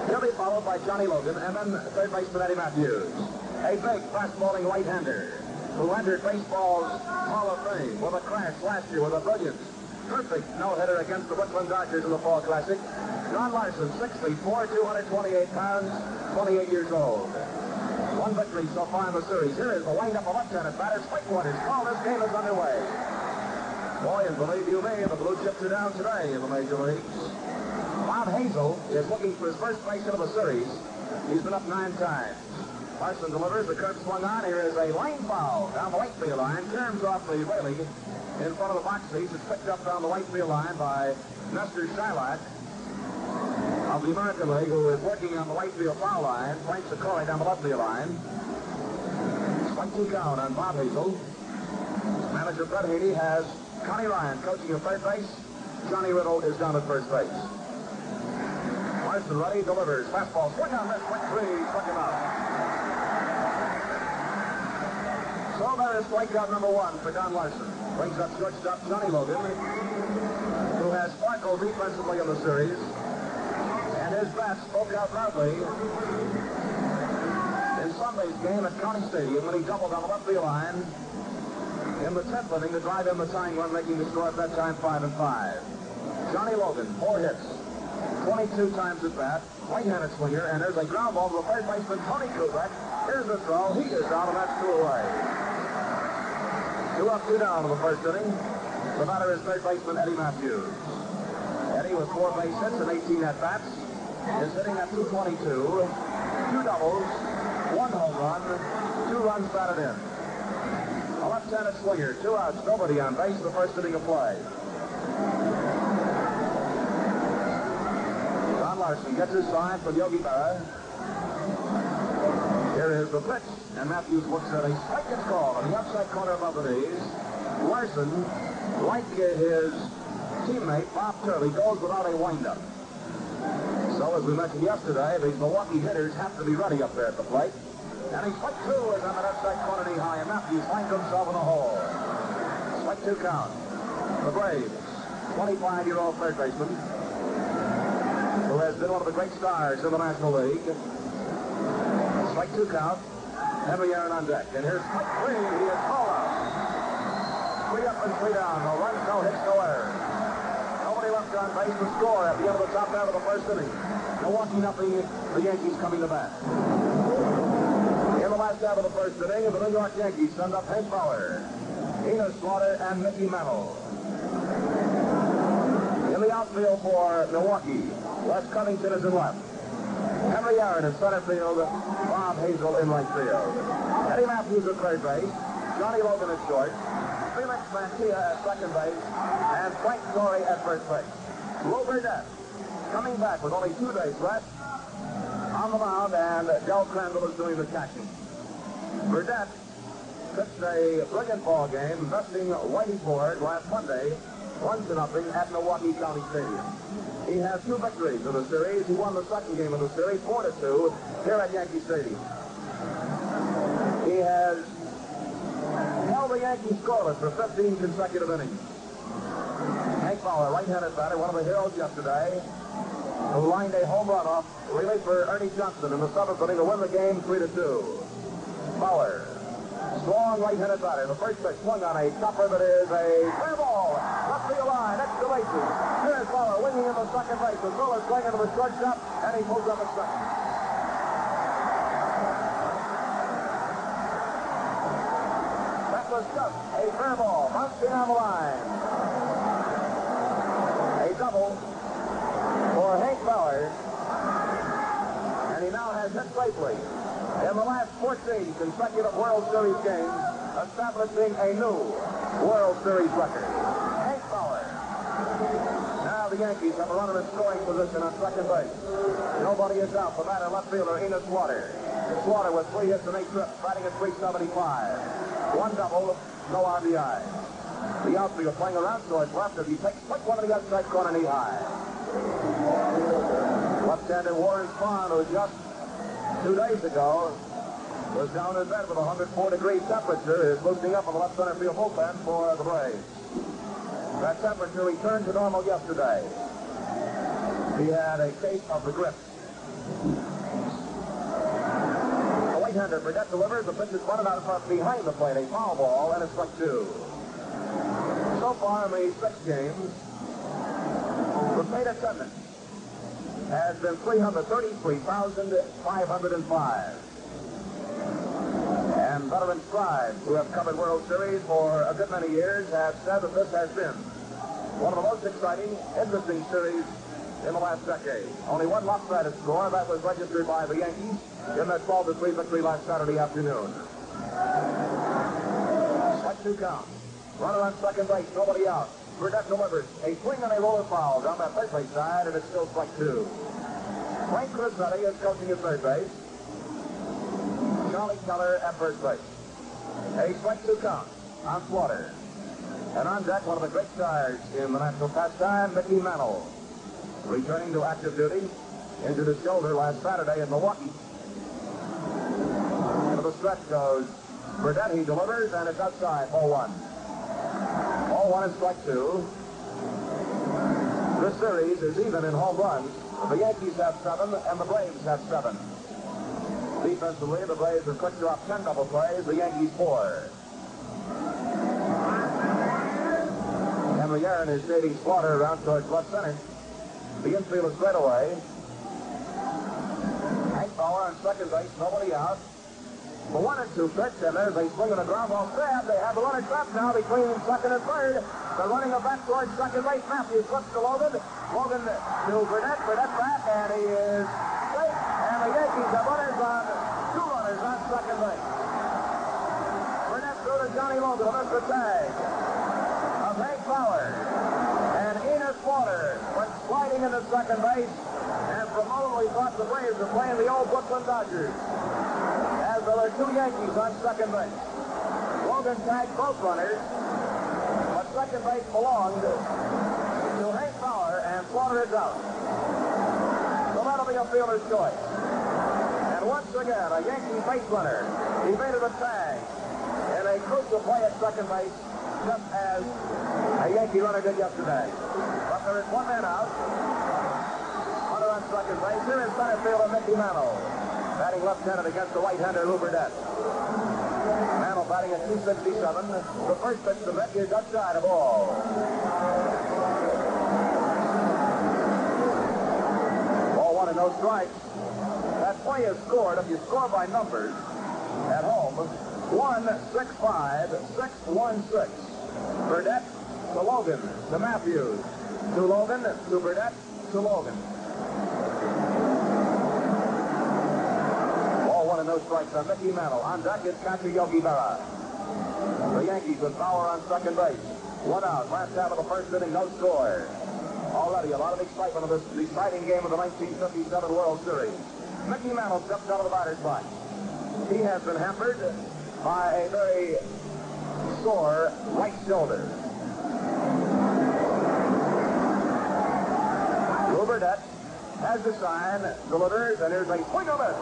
He'll be followed by Johnny Logan and then third baseman Eddie Matthews. A big, fast-balling right-hander who entered baseball's Hall of Fame with a crash last year with a brilliant, perfect no-hitter against the Brooklyn Dodgers in the Fall Classic. Don Larson, 6 feet 4, 228 pounds, 28 years old. One victory so far in the series. Here is the windup of left-handed batter, Spike Waters. Call, this game is underway. Boy, and believe you me, the Blue Chips are down today in the Major Leagues. Bob Hazel is looking for his first place of the series. He's been up 9 times. Larson delivers, the curve swung on. Here is a line foul down the right field line. Turns off the railing in front of the box seats. It's picked up down the right field line by Nestor Charlock of the American League, who is working on the right field foul line. Frank Sikori down the left field line. Strike 2 count on Bob Hazel. Manager Brett Haney has Connie Ryan coaching at third base. Johnny Riddle is down at first base. Larson ready, delivers. Fastball, swing on this, quick 3, struck him out. So there is strikeout number 1 for Don Larson. Brings up shortstop Johnny Logan, who has sparkled defensively in the series. And his bat spoke out loudly in Sunday's game at County Stadium when he doubled on the left field line in the 10th inning to drive in the tying run, making the score at that time 5-5. Johnny Logan, 4 hits, 22 times at bat, right-handed swinger, and there's a ground ball to the third baseman, Tony Kubek. Here's the throw. He is out, and that's 2 away. 2 up, 2 down in the first inning. The batter is third baseman Eddie Matthews. Eddie with 4 base hits and 18 at-bats is hitting at 222, 2 doubles, 1 home run, 2 runs batted in. A left-handed swinger, 2 outs, nobody on base, the first inning of play. Don Larson gets his sign from Yogi Berra. Here is the pitch, and Matthews looks at a strike. It's called on the outside corner above the knees. Larson, like his teammate Bob Turley, goes without a windup. So, as we mentioned yesterday, these Milwaukee hitters have to be ready up there at the plate. And he strike 2 is on the outside corner knee high, and Matthews finds himself in a hole. Strike 2 count. The Braves, 25-year-old third baseman, who has been one of the great stars in the National League. Strike 2 count. Henry Aaron on deck. And here's strike 3. He is called out. 3 up and 3 down. No runs, no hits, no errors. Nobody left on base to score at the end of the top half of the first inning. Milwaukee nothing. The Yankees coming to bat. In the last half of the first inning, the New York Yankees send up Hank Bauer, Enos Slaughter, and Mickey Mantle. In the outfield for Milwaukee, Les Covington is in left. Henry Aaron in center field, Bob Hazel in right field. Eddie Matthews at third base, Johnny Logan at short, Felix Mantilla at second base, and Frank Torrey at first base. Lou Burdett coming back with only 2 days left on the mound, and Del Crandall is doing the catching. Burdett pitched a brilliant ball game, besting Whitey Ford last Monday, 1-0 at Milwaukee County Stadium. He has 2 victories in the series. He won the second game of the series, 4-2, here at Yankee Stadium. He has held the Yankees scoreless for 15 consecutive innings. Hank Bauer, right-handed batter, one of the heroes yesterday, who lined a home run off relief for Ernie Johnson in the 7th inning to win the game 3-2. Bauer, strong right-handed batter. The first pitch swung on a chopper that is a fair ball. Left field line, extra bases. Here's Bauer winging in the second base. The thrower swing into the shortstop, and he pulls up at second. That was just a fair ball, bouncing on the line. A double for Hank Bauer, and he now has hit safely in the last 14 consecutive World Series games, establishing a new World Series record. Hank Bauer. Now the Yankees have a runner in scoring position on second base. Nobody is out. The batter, left fielder, Enos Slaughter. Slaughter with 3 hits and 8 trips, batting at .375. 1 double, no RBI. The outfielder playing around towards left as he takes quick one to the outside corner knee high. Left-hander Warren Spahn, who just 2 days ago was down in bed with a 104-degree temperature, is boosting up on the left center field bullpen for the Braves. That temperature returned to normal yesterday. He had a case of the grip. The right-hander Burdette delivers. The pitch is bunted out front behind the plate. A foul ball, and it's strike 2. So far in the 6 games, the plate attendance has been 333,505. And veteran scribes who have covered World Series for a good many years have said that this has been one of the most exciting, interesting series in the last decade. Only one lopsided score, that was registered by the Yankees in that 12-3 victory last Saturday afternoon. Strike 2 count. Runner on second base, nobody out. Burdette delivers a swing and a roller foul down that third base side, and it's still strike 2. Frank Crissetti is coaching at third base. Charlie Keller at first base. A strike 2 count on Slaughter. And on deck, one of the great stars in the national pastime, Mickey Mantle, returning to active duty, injured his shoulder last Saturday in Milwaukee. Into the stretch goes Burdette. He delivers, and it's outside, 0-1. 0-1 and strike 2. This series is even in home runs. The Yankees have 7, and the Braves have 7. Defensively, the Braves have clicked off 10 double plays, the Yankees 4. Henry Aaron is shading Slaughter around towards left center. The infield is straight away. Hank Bauer on second base, nobody out. The 1-2 pitch, and there's a swing and a ground ball stab. They have the runner trapped now between second and third. They're running it back towards second base. Matthews flips to Logan. Logan to Burdette. Burdette back, and he is safe. And the Yankees have runners on 2 runners on second base. Burdette threw to Johnny Logan. There's the tag of Hank Bauer. And Enos Slaughter went sliding into second base. And for a moment we thought the Braves were playing the old Brooklyn Dodgers. As there are 2 Yankees on second base. Logan tagged both runners, but second base belonged to Hank Bauer, and Slaughter is out. So that'll be a fielder's choice. And once again, a Yankee base runner evaded a tag in a crucial play at second base, just as a Yankee runner did yesterday. But there is 1 man out. Runner on second base. Here is center fielder Mickey Mantle, batting left-handed against the right-hander Lou Burdette. Mantle batting at .267. The first pitch to Mickey is outside of ball. Ball 1 and no strikes. That play is scored, if you score by numbers at home, 1-6-5-6-1-6. Burdette to Logan to Matthews. To Logan to Burdette to Logan. 1 and no strikes on Mickey Mantle. On deck is catcher Yogi Berra. The Yankees with Bauer on second base. 1 out. Last half of the first inning, no score. Already a lot of excitement of this deciding game of the 1957 World Series. Mickey Mantle steps out of the batter's box. He has been hampered by a very sore right shoulder. Lou Burdette has the sign, delivers, and here's a swing of it.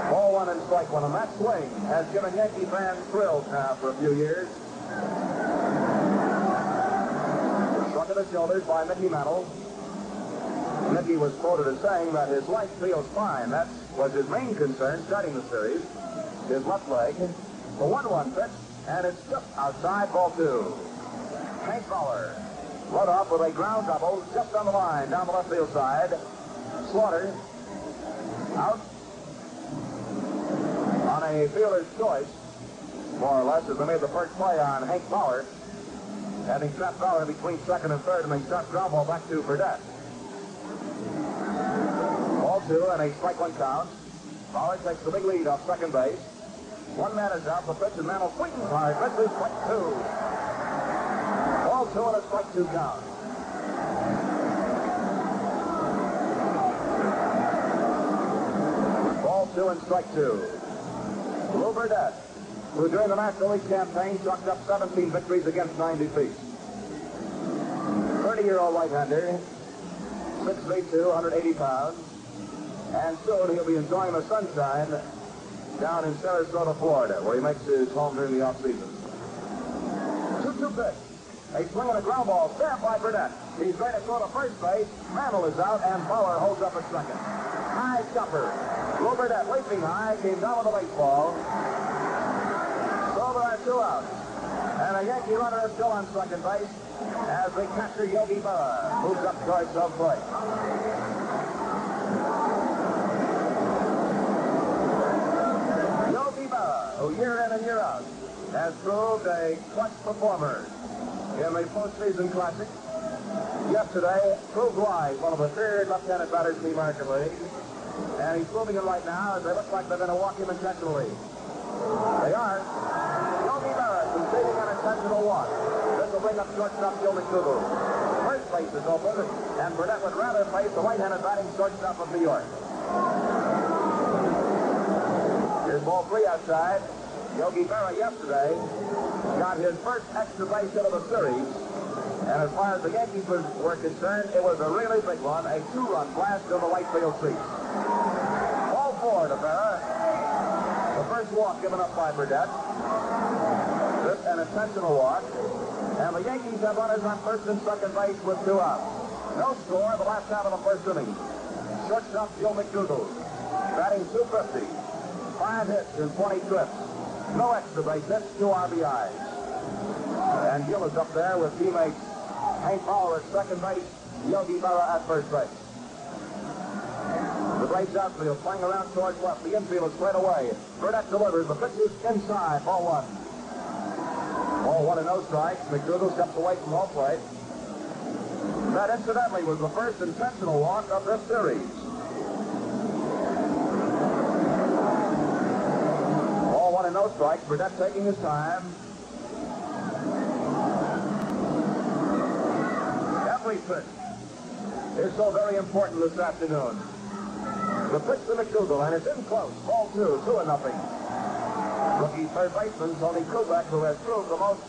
Ball one and strike one, and that swing has given Yankee fans thrills now for a few years. Struck to the shoulders by Mickey Mantle. Mickey was quoted as saying that his life feels fine. That was his main concern starting the series. His left leg. The 1-1 pitch, and it's just outside, ball two. Hank Fowler led off with a ground double just on the line down the left field side. Slaughter out on a fielder's choice, more or less, as they made the first play on Hank Fowler, having trapped Fowler between second and third, and they shot ground ball back to Burdette. Ball two and a strike one count. Fowler takes the big lead off second base. One man is out, the pitch, and Mantle swings hard. This is strike two. Ball two and a strike two count. Ball two and strike two. Lou Burdette, who during the National League campaign chalked up 17 victories against 9 defeats. 30-year-old right-hander, 6'2", 180 pounds, and soon he'll be enjoying the sunshine down in Sarasota, Florida, where he makes his home during the offseason. 2-2 pitch. A swing and a ground ball stabbed by Burdette. He's going to throw to first base. Mantle is out, and Fowler holds up at second. High jumper. Lou Burdette leaping high, came down with the baseball. So there are two outs. And a Yankee runner is still on second base as the catcher, Yogi Berra, moves up towards home plate. Who year in and year out has proved a clutch performer in the postseason classic. Yesterday proved wise, one of the third left-handed batters in the American League. And he's proving it right now as they look like they're going to walk him intentionally. They are. Yogi Berra conceding an intentional walk. This will bring up shortstop Gil McDougall. First base is open, and Burdette would rather face the right-handed batting shortstop of New York. Here's ball three outside. Yogi Berra yesterday got his first extra base hit of the series. And as far as the Yankees were concerned, it was a really big one, a two-run blast to the right field seat. Ball four to Berra. The first walk given up by Burdette. This an intentional walk. And the Yankees have runners on first and second base with two outs. No score the last half of the first inning. Shortstop Gil McDougall batting .250. 5 hits in 20 trips. No extra base hits, 2 RBIs. And Gil is up there with teammates Hank Fowler at second base, Yogi Berra at first base. The Braves outfield playing around towards left. The infield is straight away. Burdette delivers. The pitch is inside. Ball one. Ball one and no strikes. McDougall steps away from home plate. That incidentally was the first intentional walk of this series. Ball one and no strikes. Burdette taking his time. Every pitch is so very important this afternoon. The pitch to McDougall, and it's in close. Ball two, 2-0. Rookie third baseman Tony Kubek, who has proved the most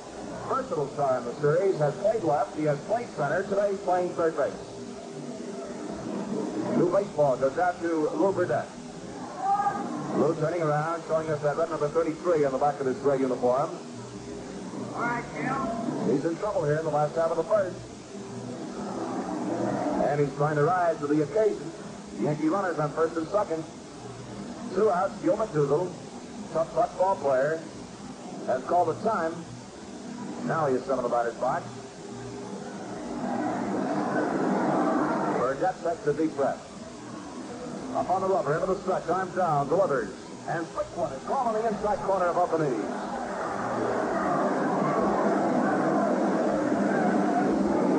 versatile star in the series, has played left. He has played center. Today he's playing third base. New baseball goes out to Lou Burdette. Lou turning around, showing us that red number 33 on the back of his gray uniform. All right, Gil. He's in trouble here in the last half of the first. And he's trying to rise to the occasion. Yankee runners on first and second. 2 outs, Gil McDougall, tough ball player, has called the time. Now he is set on the batter's box. Burdette takes a deep breath. Up on the rubber, into the stretch, arms down, delivers. And quick one is caught on the inside corner above the knees.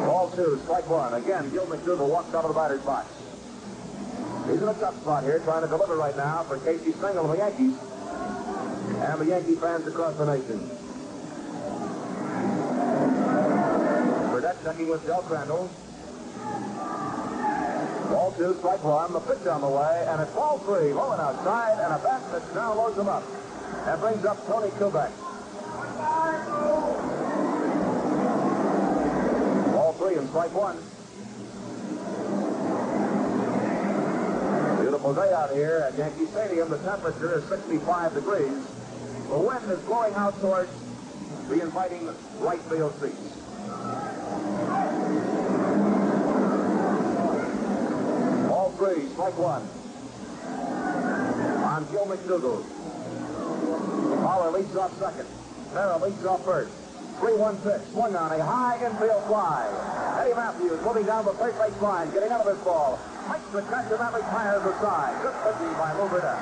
Ball two, strike one. Again, Gil McDougall walks out of the batter's box. He's in a tough spot here, trying to deliver right now for Casey Stengel of the Yankees and the Yankee fans across the nation. Burdette checking with Del Crandall. Ball 2, strike 1, the pitch on the way, and it's ball 3, low and outside, and a bat that now loads him up. And brings up Tony Kubek. Ball 3 and strike 1. Beautiful day out here at Yankee Stadium. The temperature is 65 degrees. The wind is blowing out towards the inviting right field seats. Ball 3, strike 1. On Gil McDougall. Fowler leads off second. Merrill leads off first. 3-1 pitch. Swung on a high infield fly. Eddie Matthews moving down the third base line, getting out of his ball. Makes the catch and that retires the side. Good pitching by Lou Burdett.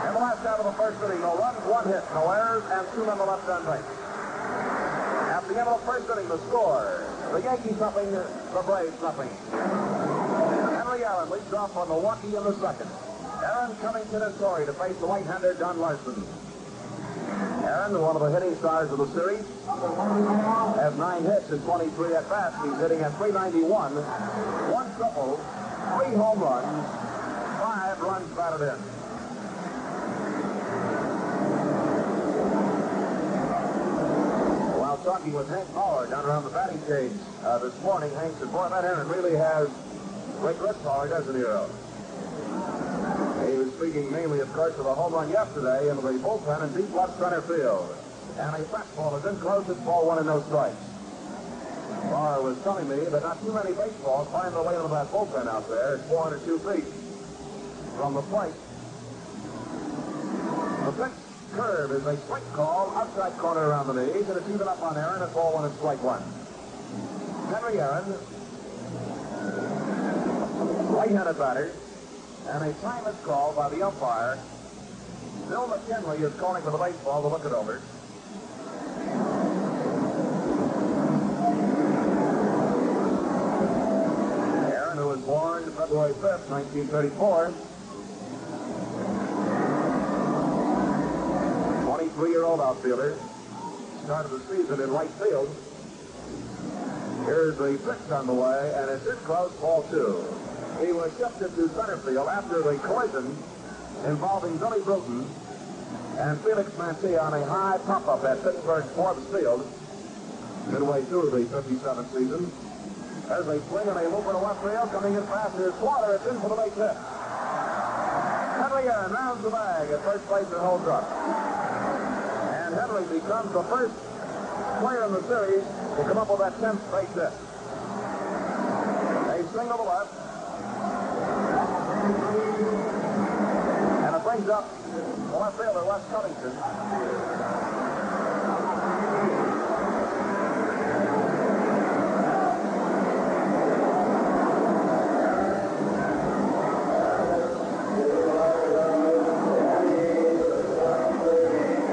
In the last out of the first inning, no runs, 1 hit, no errors, and 2 men left on base. At the end of the first inning, the score: the Yankees nothing, the Braves nothing. Henry Aaron leads off for Milwaukee in the second. Aaron, Covington, and Torrey to face the right-hander Don Larson. Aaron, one of the hitting stars of the series, has 9 hits and 23 at-bats. He's hitting at .391, 1 triple, 3 home runs, 5 runs batted in. While talking with Hank Power down around the batting cage this morning, Hank said, boy, that Aaron really has great wrist power, doesn't he, Earl? He was speaking mainly, of course, of a home run yesterday into the bullpen in deep left center field. And a fastball is in close. It's ball 1 and no strikes. Barr was telling me that not too many baseballs find their way into that bullpen out there. It's 402 feet from the plate. The pitch curve is a strike call, outside corner around the knees, and it's even up on Aaron. It's ball 1 and strike 1. Henry Aaron, right-handed batter. And a time is called by the umpire. Bill McKinley is calling for the baseball to look it over. Aaron, who was born February 5th, 1934. 23-year-old outfielder. Started the season in right field. Here's the pitch on the way, and it's in close, ball 2. He was shifted to center field after the collision involving Billy Bruton and Felix Mantilla on a high pop-up at Pittsburgh's Forbes Field midway through the 57th season. As they swing and they move into left field, coming in fast, here's Slaughter. It's in for the base hit. Henry Aaron rounds the bag at first base and holds up. And Henry becomes the first player in the series to come up with that 10th base hit. A single to left. And it brings up the left fielder, Wes Covington.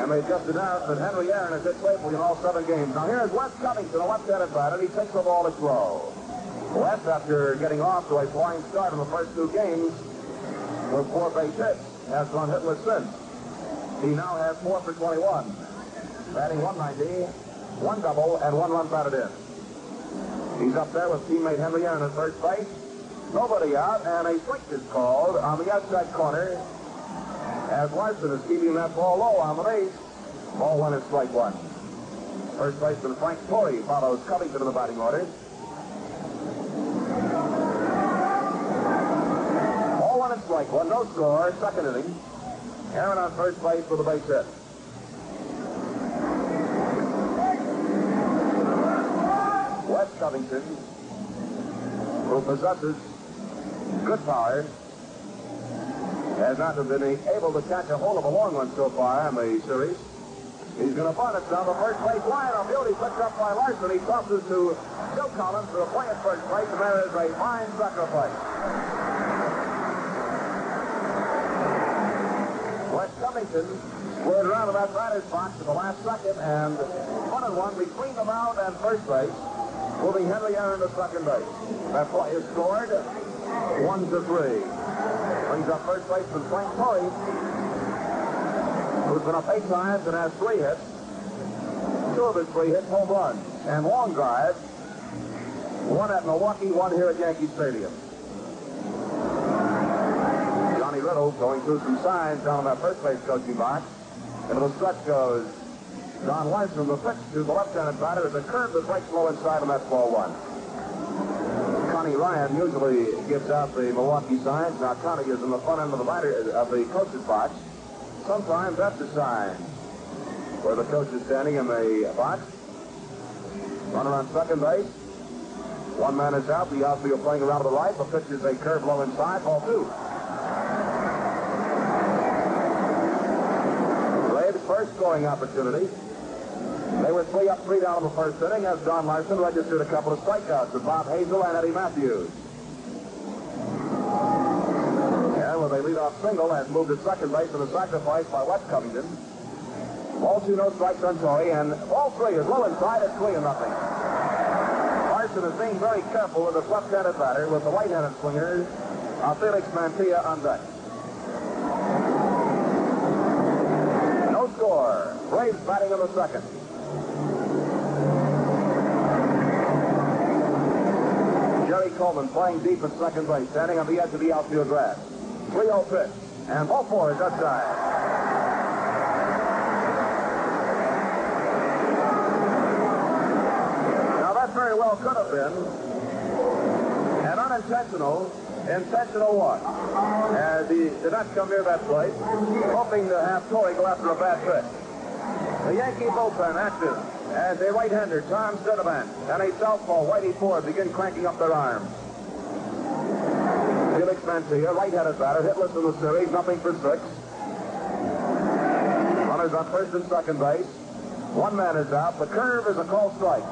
And they just announced that Henry Aaron has hit safely in all 7 games. Now here's Wes Covington, a left-handed batter. He takes the ball to throw. Wes, after getting off to a flying start in the first 2 games with 4 base hits, has gone hitless since. He now has 4 for 21, batting .190, 1 double, and 1 run batted in. He's up there with teammate Henry Aaron at first base. Nobody out, and a strike is called on the outside corner as Larson is keeping that ball low on the base. Ball 1 is strike 1. First baseman Frank Torrey follows Covington in the batting order. Ball 1 and strike 1, no score, second inning. Aaron on first base for the base hit. Wes Covington, who possesses good power, has not been able to catch a hold of a long one so far in the series. He's going to bunt it down the first base line. A beauty picked up by Larson. He tosses to Bill Collins for a play at first base, and there is a fine sacrifice. Wes Covington squared around to that batter's box at the last second and bunted one between the mound and first base, moving Henry Aaron to second base. That play is scored 1-3. Brings up first baseman Frank Torrey, who's been up 8 times and has 3 hits. 2 of his 3 hits home runs and long drives. 1 at Milwaukee, 1 here at Yankee Stadium. Riddle going through some signs down in that first base coaching box. Into the stretch goes Don Larson. The pitch to the left-handed batter is a curve that breaks low inside, and that's ball one. Connie Ryan usually gives out the Milwaukee signs. Now Connie is in the front end of the coach's box. Sometimes that's a sign where the coach is standing in the box. Runner on second base. One man is out. The outfield playing around to the right. The pitch is a curve low inside. Ball two. Braves' first scoring opportunity. They were 3 up, 3 down in the first inning as Don Larson registered a couple of strikeouts with Bob Hazel and Eddie Matthews. And with a leadoff single, has moved to second base in a sacrifice by Wes Covington. Ball 2, no strikes on Torrey, and ball 3 is low inside at 3-0. Larson is being very careful with the left-handed batter with the right-handed swinger, Felix Mantilla on deck. No score. Braves batting in the second. Jerry Coleman playing deep at second base, standing on the edge of the outfield grass. 3-0 pitch, and ball 4 is outside. Now that very well could have been an unintentional, intentional walk, as he did not come near that plate, hoping to have Torrey go after a bad pitch. The Yankee bullpen active as a right-hander, Tom Sturdivant, and a southpaw, Whitey Ford, begin cranking up their arms. Felix Mantilla, right-handed batter, hitless in the series, nothing for 6. Runners on first and second base. One man is out. The curve is a called strike.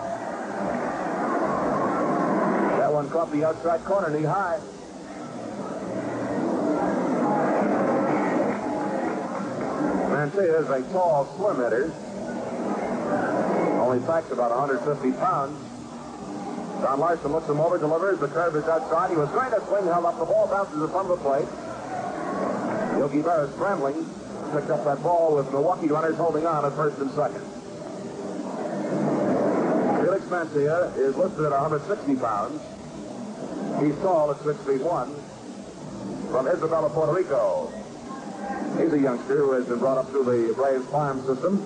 That one caught the outside corner, knee high. Mantilla is a tall, slim hitter. Only packs about 150 pounds. Don Larson looks him over, delivers. The curve is outside. He was going to swing, held up the ball, bounces in front of the plate. Yogi Berra scrambling, picked up that ball with Milwaukee runners holding on at first and second. Felix Mantilla is listed at 160 pounds. He's tall at 6'1", from Isabela, Puerto Rico. He's a youngster who has been brought up through the Braves farm system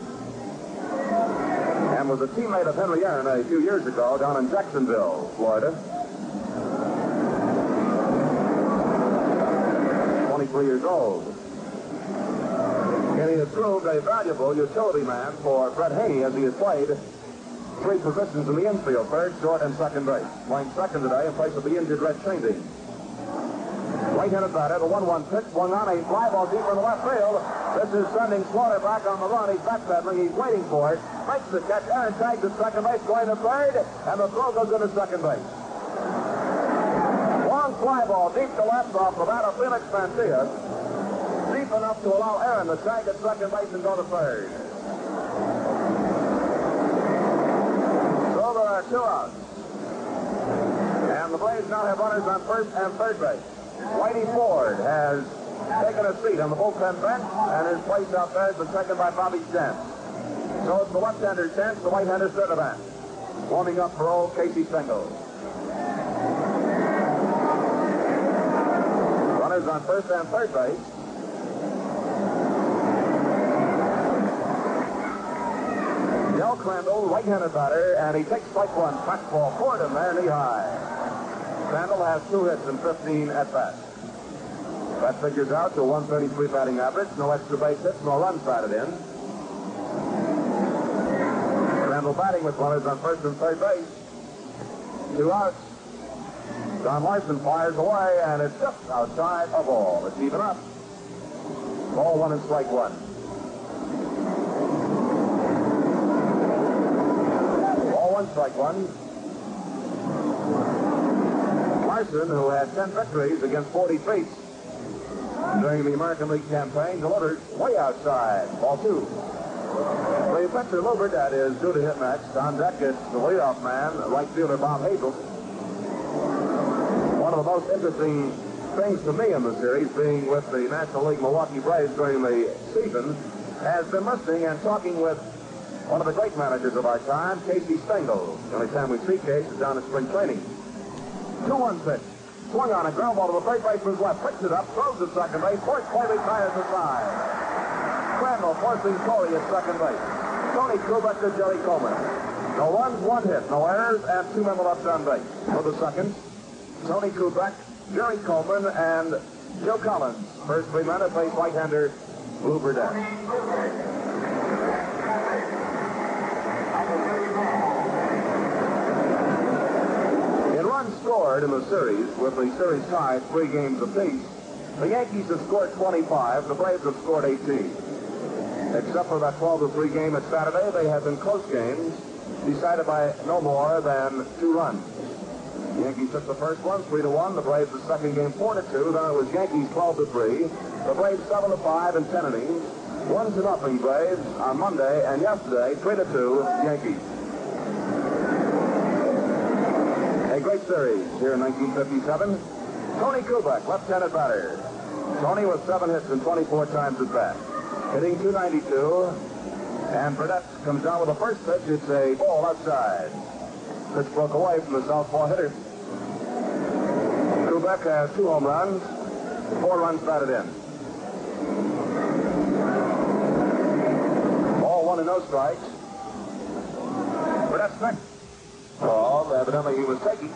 and was a teammate of Henry Aaron a few years ago down in Jacksonville, Florida. 23 years old. And he has proved a valuable utility man for Fred Haney as he has played 3 positions in the infield, third, short, and second base. Playing second today in place of the injured Red Cheney. Right-handed batter, the 1-1 pitch, swung on a fly ball deep in the left field. This is sending Slaughter back on the run. He's backpedaling. He's waiting for it. Makes the catch. Aaron tags at second base, going to third, and the throw goes into second base. Long fly ball deep to left off the bat of Felix Mantilla. Deep enough to allow Aaron to tag at second base and go to third. So there are 2 outs. And the Braves now have runners on first and third base. Whitey Ford has taken a seat on the bullpen bench, and his place out there has been taken by Bobby Stentz. So it's the left-hander Stentz, the right-hander Sturdivant, warming up for old Casey Stengel. Runners on first and third base. Del Crandall, right-handed batter, and he takes strike 1, fastball forward in there, knee high. Crandall has 2 hits and 15 at-bats. That figures out to a 133 batting average. No extra base hits, no runs batted in. Crandall batting with runners on first and third base. 2 outs. Don Larson fires away, and it's just outside a ball. It's even up. Ball 1 and strike 1. Ball 1, strike 1. Larson, who had 10 victories against 40 defeats during the American League campaign, delivered way outside. Ball 2. The pitcher Lubert, that is due to hit next. On deck, it's the leadoff man, right fielder Bob Hazel. One of the most interesting things to me in the series, being with the National League Milwaukee Braves during the season, has been listening and talking with one of the great managers of our time, Casey Stengel. The only time we see Casey is down at spring training. 2-1 pitch. swung on a ground ball to the third baseman's left, picks it up, throws at second base. First play retires the side. Crandall forcing Corey at second base. Tony Kubek to Jerry Coleman. No runs, 1 hit, no errors, and 2 men left on base. For the second, Tony Kubek, Jerry Coleman, and Joe Collins. First 3 men to face right-hander Lou Burdett. In runs scored in the series, with the series tied 3 games apiece, the Yankees have scored 25, the Braves have scored 18. Except for that 12-3 game at Saturday, they have been close games, decided by no more than 2 runs. The Yankees took the first one, 3-1. The Braves the second game, 4-2. Then it was Yankees 12-3. The Braves 7-5 in 10 innings. 1-0 Braves on Monday, and yesterday 3-2 Yankees. A great series here in 1957. Tony Kubek, left-handed batter. Tony with 7 hits and 24 times at bat, hitting .292. And Burdett comes down with the first pitch. It's a ball outside. Pitch broke away from the southpaw hitter. Kubek has 2 home runs, 4 runs batted in. Ball 1 and no strikes. Burdett's next ball, evidently he was taking,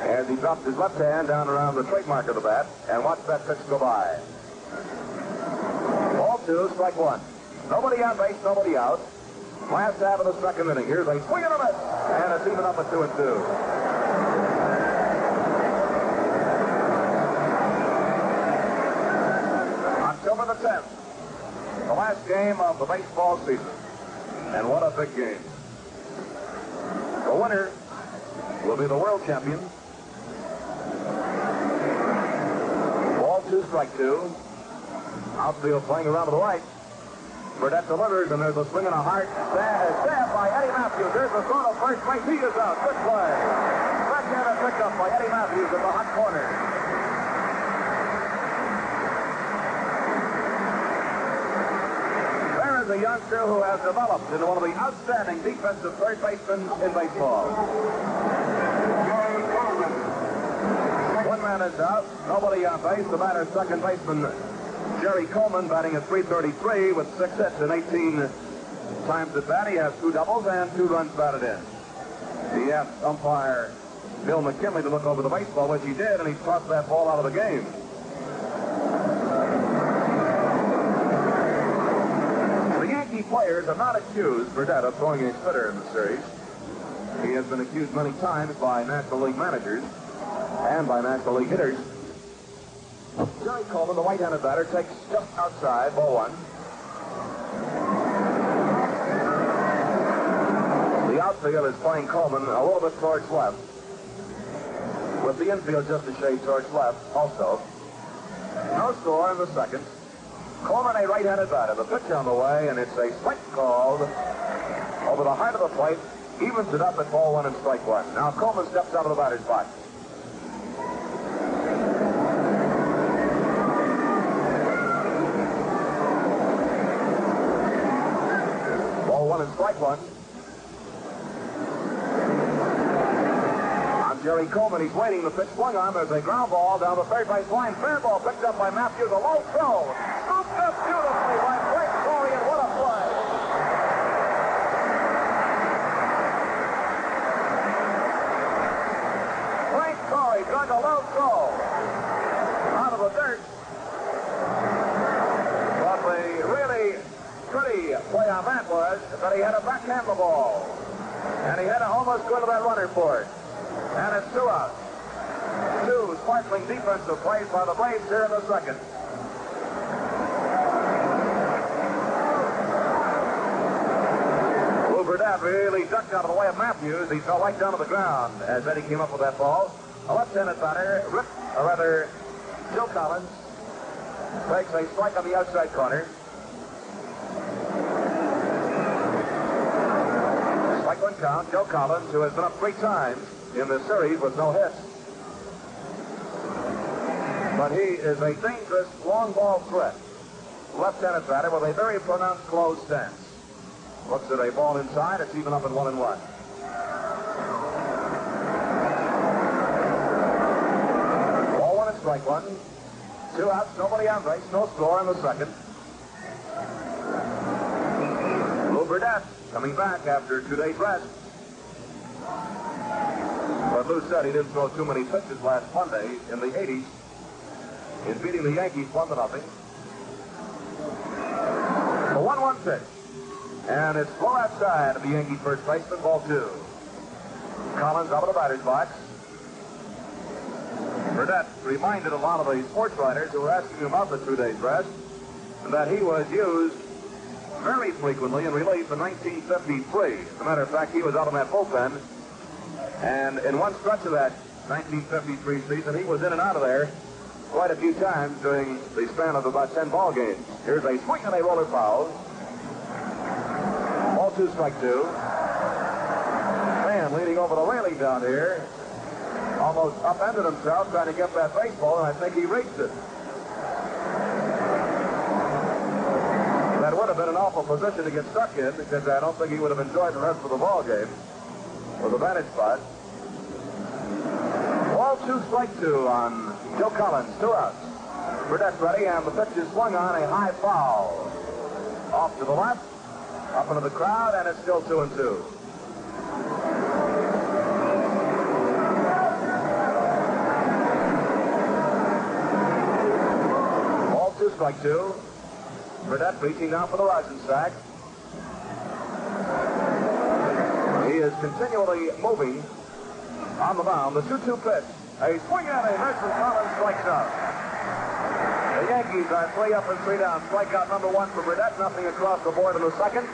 as he dropped his left hand down around the trademark of the bat and watched that pitch go by. Ball 2, strike 1. Nobody on base, nobody out. Last half of the second inning. Here's a swing and a miss, and it's even up at 2-2. October the 10th, the last game of the baseball season. And what a big game. The winner will be the world champion. Ball 2, strike 2. Outfield playing around to the right. Burdett delivers, and there's a swing and a hard stab by Eddie Matthews. There's a throw to first base. He is out. Good play. Backhander picked up by Eddie Matthews in the hot corner. There is a youngster who has developed into one of the outstanding defensive third basemen in baseball. 1 man is out. Nobody on base. The batter, second baseman Jerry Coleman, batting at .333 with 6 hits and 18 times at bat. He has 2 doubles and 2 runs batted in. He asked umpire Bill McKinley to look over the baseball, which he did, and he tossed that ball out of the game. The Yankee players have not accused Burdett of throwing a spitter in the series. He has been accused many times by National League managers and by National League hitters. Jerry Coleman, the right-handed batter, takes just outside, ball 1. The outfield is playing Coleman a little bit towards left, with the infield just a shade towards left also. No score in the second. Coleman, a right-handed batter. The pitch on the way, and it's a strike called over the height of the plate. Evens it up at ball 1 and strike 1. Now Coleman steps out of the batter's box. And strike 1. On Jerry Coleman, he's waiting. The pitch swung on. There's a ground ball down the third base line. Fair ball picked up by Matthews. A low throw. Scooped up beautifully by Frank Corey, and what a play. Frank Corey dug a low throw out of the dirt. But the really pretty play on that was that he had to backhand the ball. And he had to almost go to that runner for it. And it's 2 out. 2 sparkling defensive plays by the Braves here in the second. Lou Burdett really ducked out of the way of Matthews. He fell right down to the ground as Eddie came up with that ball. A left-handed batter, Joe Collins, takes a strike on the outside corner. Strike 1 count. Joe Collins, who has been up 3 times in this series with no hits. But he is a dangerous long ball threat. Left-handed batter with a very pronounced closed stance. Looks at a ball inside. It's even up at 1-1. strike one. 2 outs, nobody on base, no score in the second. Lou Burdette coming back after 2 days rest. But Lou said he didn't throw too many pitches last Monday in the 80s in beating the Yankees 1-0. A 1-1 pitch. And it's low outside of the Yankees first baseman, ball 2. Collins up in the batter's box. Burdette reminded a lot of the sports writers who were asking him about the 2 days rest that he was used very frequently in relief in 1953. As a matter of fact, he was out in that bullpen. And in one stretch of that 1953 season, he was in and out of there quite a few times during the span of about 10 ball games. Here's a swing and a roller foul. Ball 2, strike 2. Man leaning over the railing down here almost upended himself trying to get that baseball, and I think he reached it. That would have been an awful position to get stuck in, because I don't think he would have enjoyed the rest of the ball game with a vantage spot. Ball 2, strike 2 on Joe Collins. 2 outs. Burdette's ready, and the pitch is swung on, a high foul. Off to the left, up into the crowd, and it's still 2-2. Ball 2, strike 2. Burdette reaching down for the rising sack. He is continually moving on the mound. The 2-2 pitch. A swing at a hurts, and Collins strikes out. The Yankees are 3 up and 3 down. Strikeout number 1 for Burdette. Nothing across the board in the second.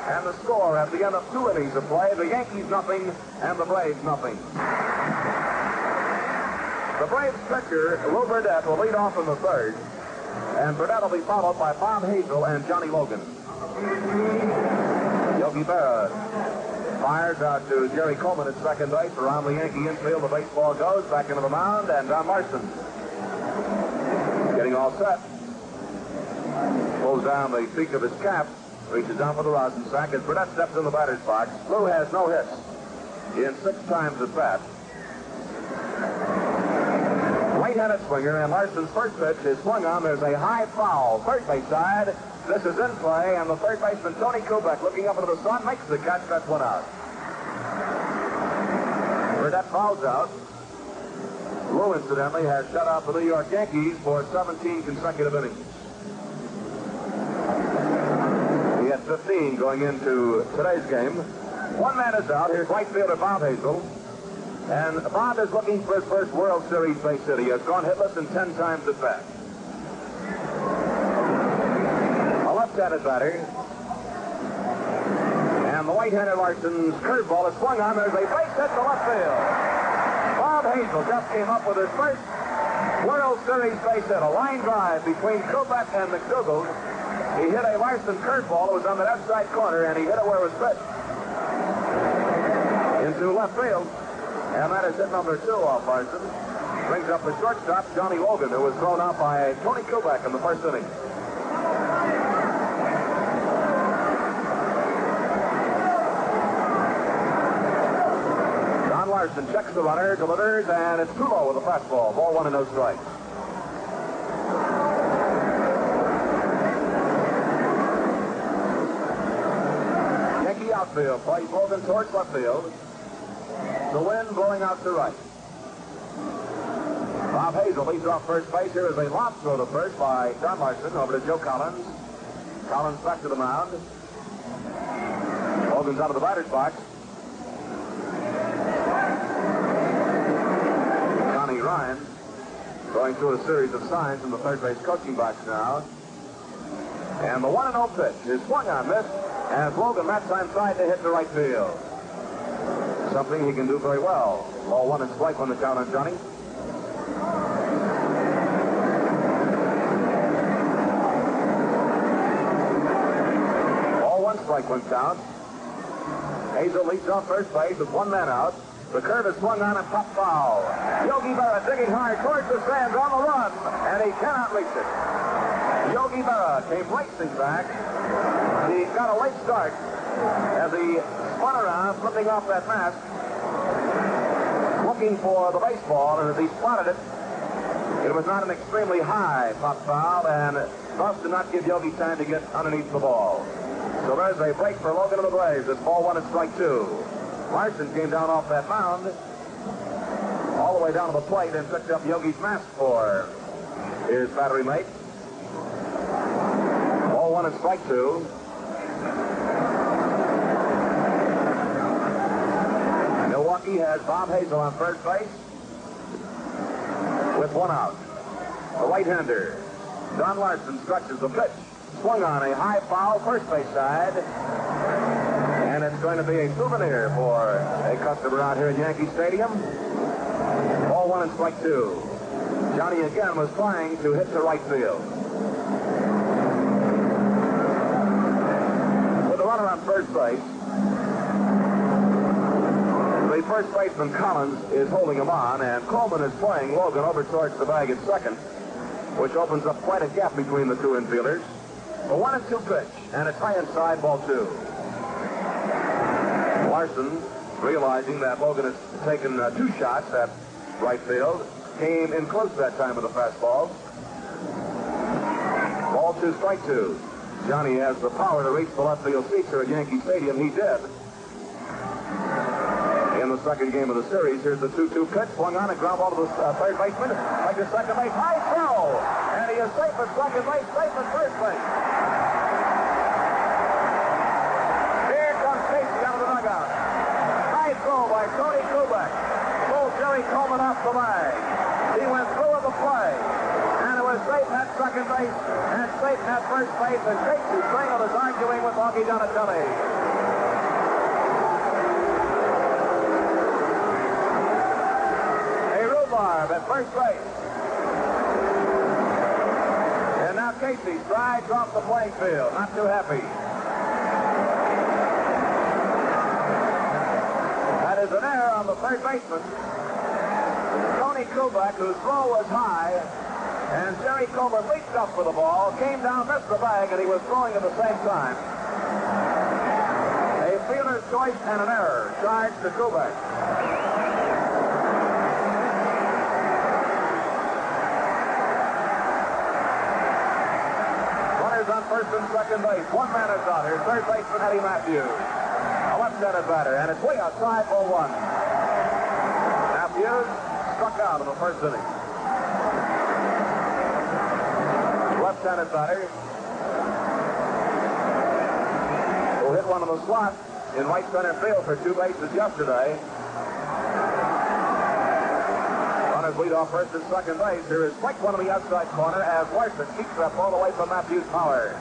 And the score at the end of 2 innings of play, the Yankees nothing and the Braves nothing. The Braves pitcher, Lou Burdette, will lead off in the third. And Burdette will be followed by Bob Hazel and Johnny Logan. Yogi Berra fires out to Jerry Coleman at second base. Around the Yankee infield, the baseball goes back into the mound, and Don Marston getting all set. Pulls down the peak of his cap, reaches down for the rosin sack as Burdette steps in the batter's box. Lou has no hits in 6 times at bat. Right-handed swinger, and Larson's first pitch is swung on. There's a high foul, third base side. This is in play, and the third baseman, Tony Kubek, looking up into the sun, makes the catch. That's 1 out. Burdette fouls out. Lou, incidentally, has shut out the New York Yankees for 17 consecutive innings. He had 15 going into today's game. 1 man is out. Here's right fielder Bob Hazel. And Bob is looking for his first World Series base hit. He has gone hitless in 10 times at bat. A left-handed batter. And the right-handed Larson's curveball is swung on. There's a base hit to left field. Bob Hazel just came up with his first World Series base hit. A line drive between Kubek and McDougald. He hit a Larson curveball. It was on the outside corner, and he hit it where it was pitched. Into left field. And that is hit number 2 off Larson. Brings up the shortstop, Johnny Logan, who was thrown out by Tony Kubek in the first inning. Don Larson checks the runner, delivers, and it's too low with a fastball. Ball 1 and no strikes. Yankee outfield plays Logan towards left field. The wind blowing out to right. Bob Hazel leads off first base. Here is a lob throw to first by Don Larson over to Joe Collins. Collins back to the mound. Logan's out of the batter's box. Connie Ryan going through a series of signs in the third base coaching box now. And the 1-0 pitch is swung on this as Logan that time tried to hit the right field. Something he can do very well. Ball 1 and strike on the count on Johnny. Ball 1, strike 1 count. Hazel leads off first base with 1 man out. The curve is swung on and popped foul. Yogi Berra digging hard towards the stands on the run, and he cannot reach it. Yogi Berra came racing back. He got a late start as he spun around, flipping off that mask, looking for the baseball, and as he spotted it, It was not an extremely high pop foul, and thus did not give Yogi time to get underneath the ball. So there's a break for Logan and the Braves. It's ball 1 and strike 2. Larson came down off that mound, all the way down to the plate, and picked up Yogi's mask for his battery mate. Ball 1 and strike 2. Milwaukee has Bob Hazel on first base with 1 out. The right-hander, Don Larson, stretches the pitch. Swung on a high foul first base side. And it's going to be a souvenir for a customer out here at Yankee Stadium. Ball 1 and strike 2. Johnny again was trying to hit to right field. With the runner on first base, the first baseman Collins is holding him on, and Coleman is playing Logan over towards the bag at second, which opens up quite a gap between the two infielders. A 1-2 pitch, and it's high inside, ball 2. Larson, realizing that Logan has taken 2 shots at right field, came in close that time with the fastball. Ball 2, strike 2. Johnny has the power to reach the left field seats here at Yankee Stadium. He did. In the second game of the series, here's the 2-2 pitch. Swung on and ground ball to the third baseman. Like to second base. High throw! And he is safe at second base, safe at first base. Here comes Casey out of the dugout. High throw by Tony Kubek. Pulled Jerry Coleman off the bag. He went through with the play. And it was safe at second base and safe at first base. And Casey Stringle is arguing with Augie Donatelli. At first base. And now Casey strides off the playing field. Not too happy. That is an error on the third baseman. Tony Kubek, whose throw was high, and Jerry Coleman leaped up for the ball, came down, missed the bag, and he was throwing at the same time. A fielder's choice and an error charged to Kubek. On first and second base. 1 man is out here. Third baseman Eddie Matthews. A left-handed batter, and it's way outside for 1. Matthews struck out in the first inning. Left-handed batter who hit one in the slot in right center field for 2 bases yesterday. Runners lead off first and second base. Here is Blake one on the outside corner as Larson keeps that ball away from Matthews' power.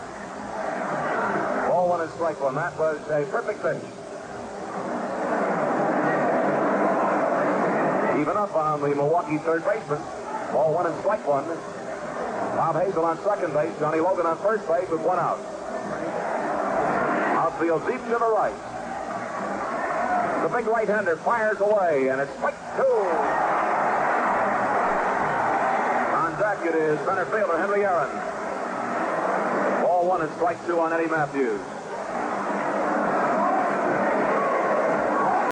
Ball 1 and strike 1. That was a perfect pitch. Even up on the Milwaukee third baseman. Ball 1 and strike 1. Bob Hazel on second base. Johnny Logan on first base with 1 out. Outfield deep to the right. The big right-hander fires away, and it's strike 2. It is center fielder Henry Aaron. Ball 1 and strike 2 on Eddie Matthews.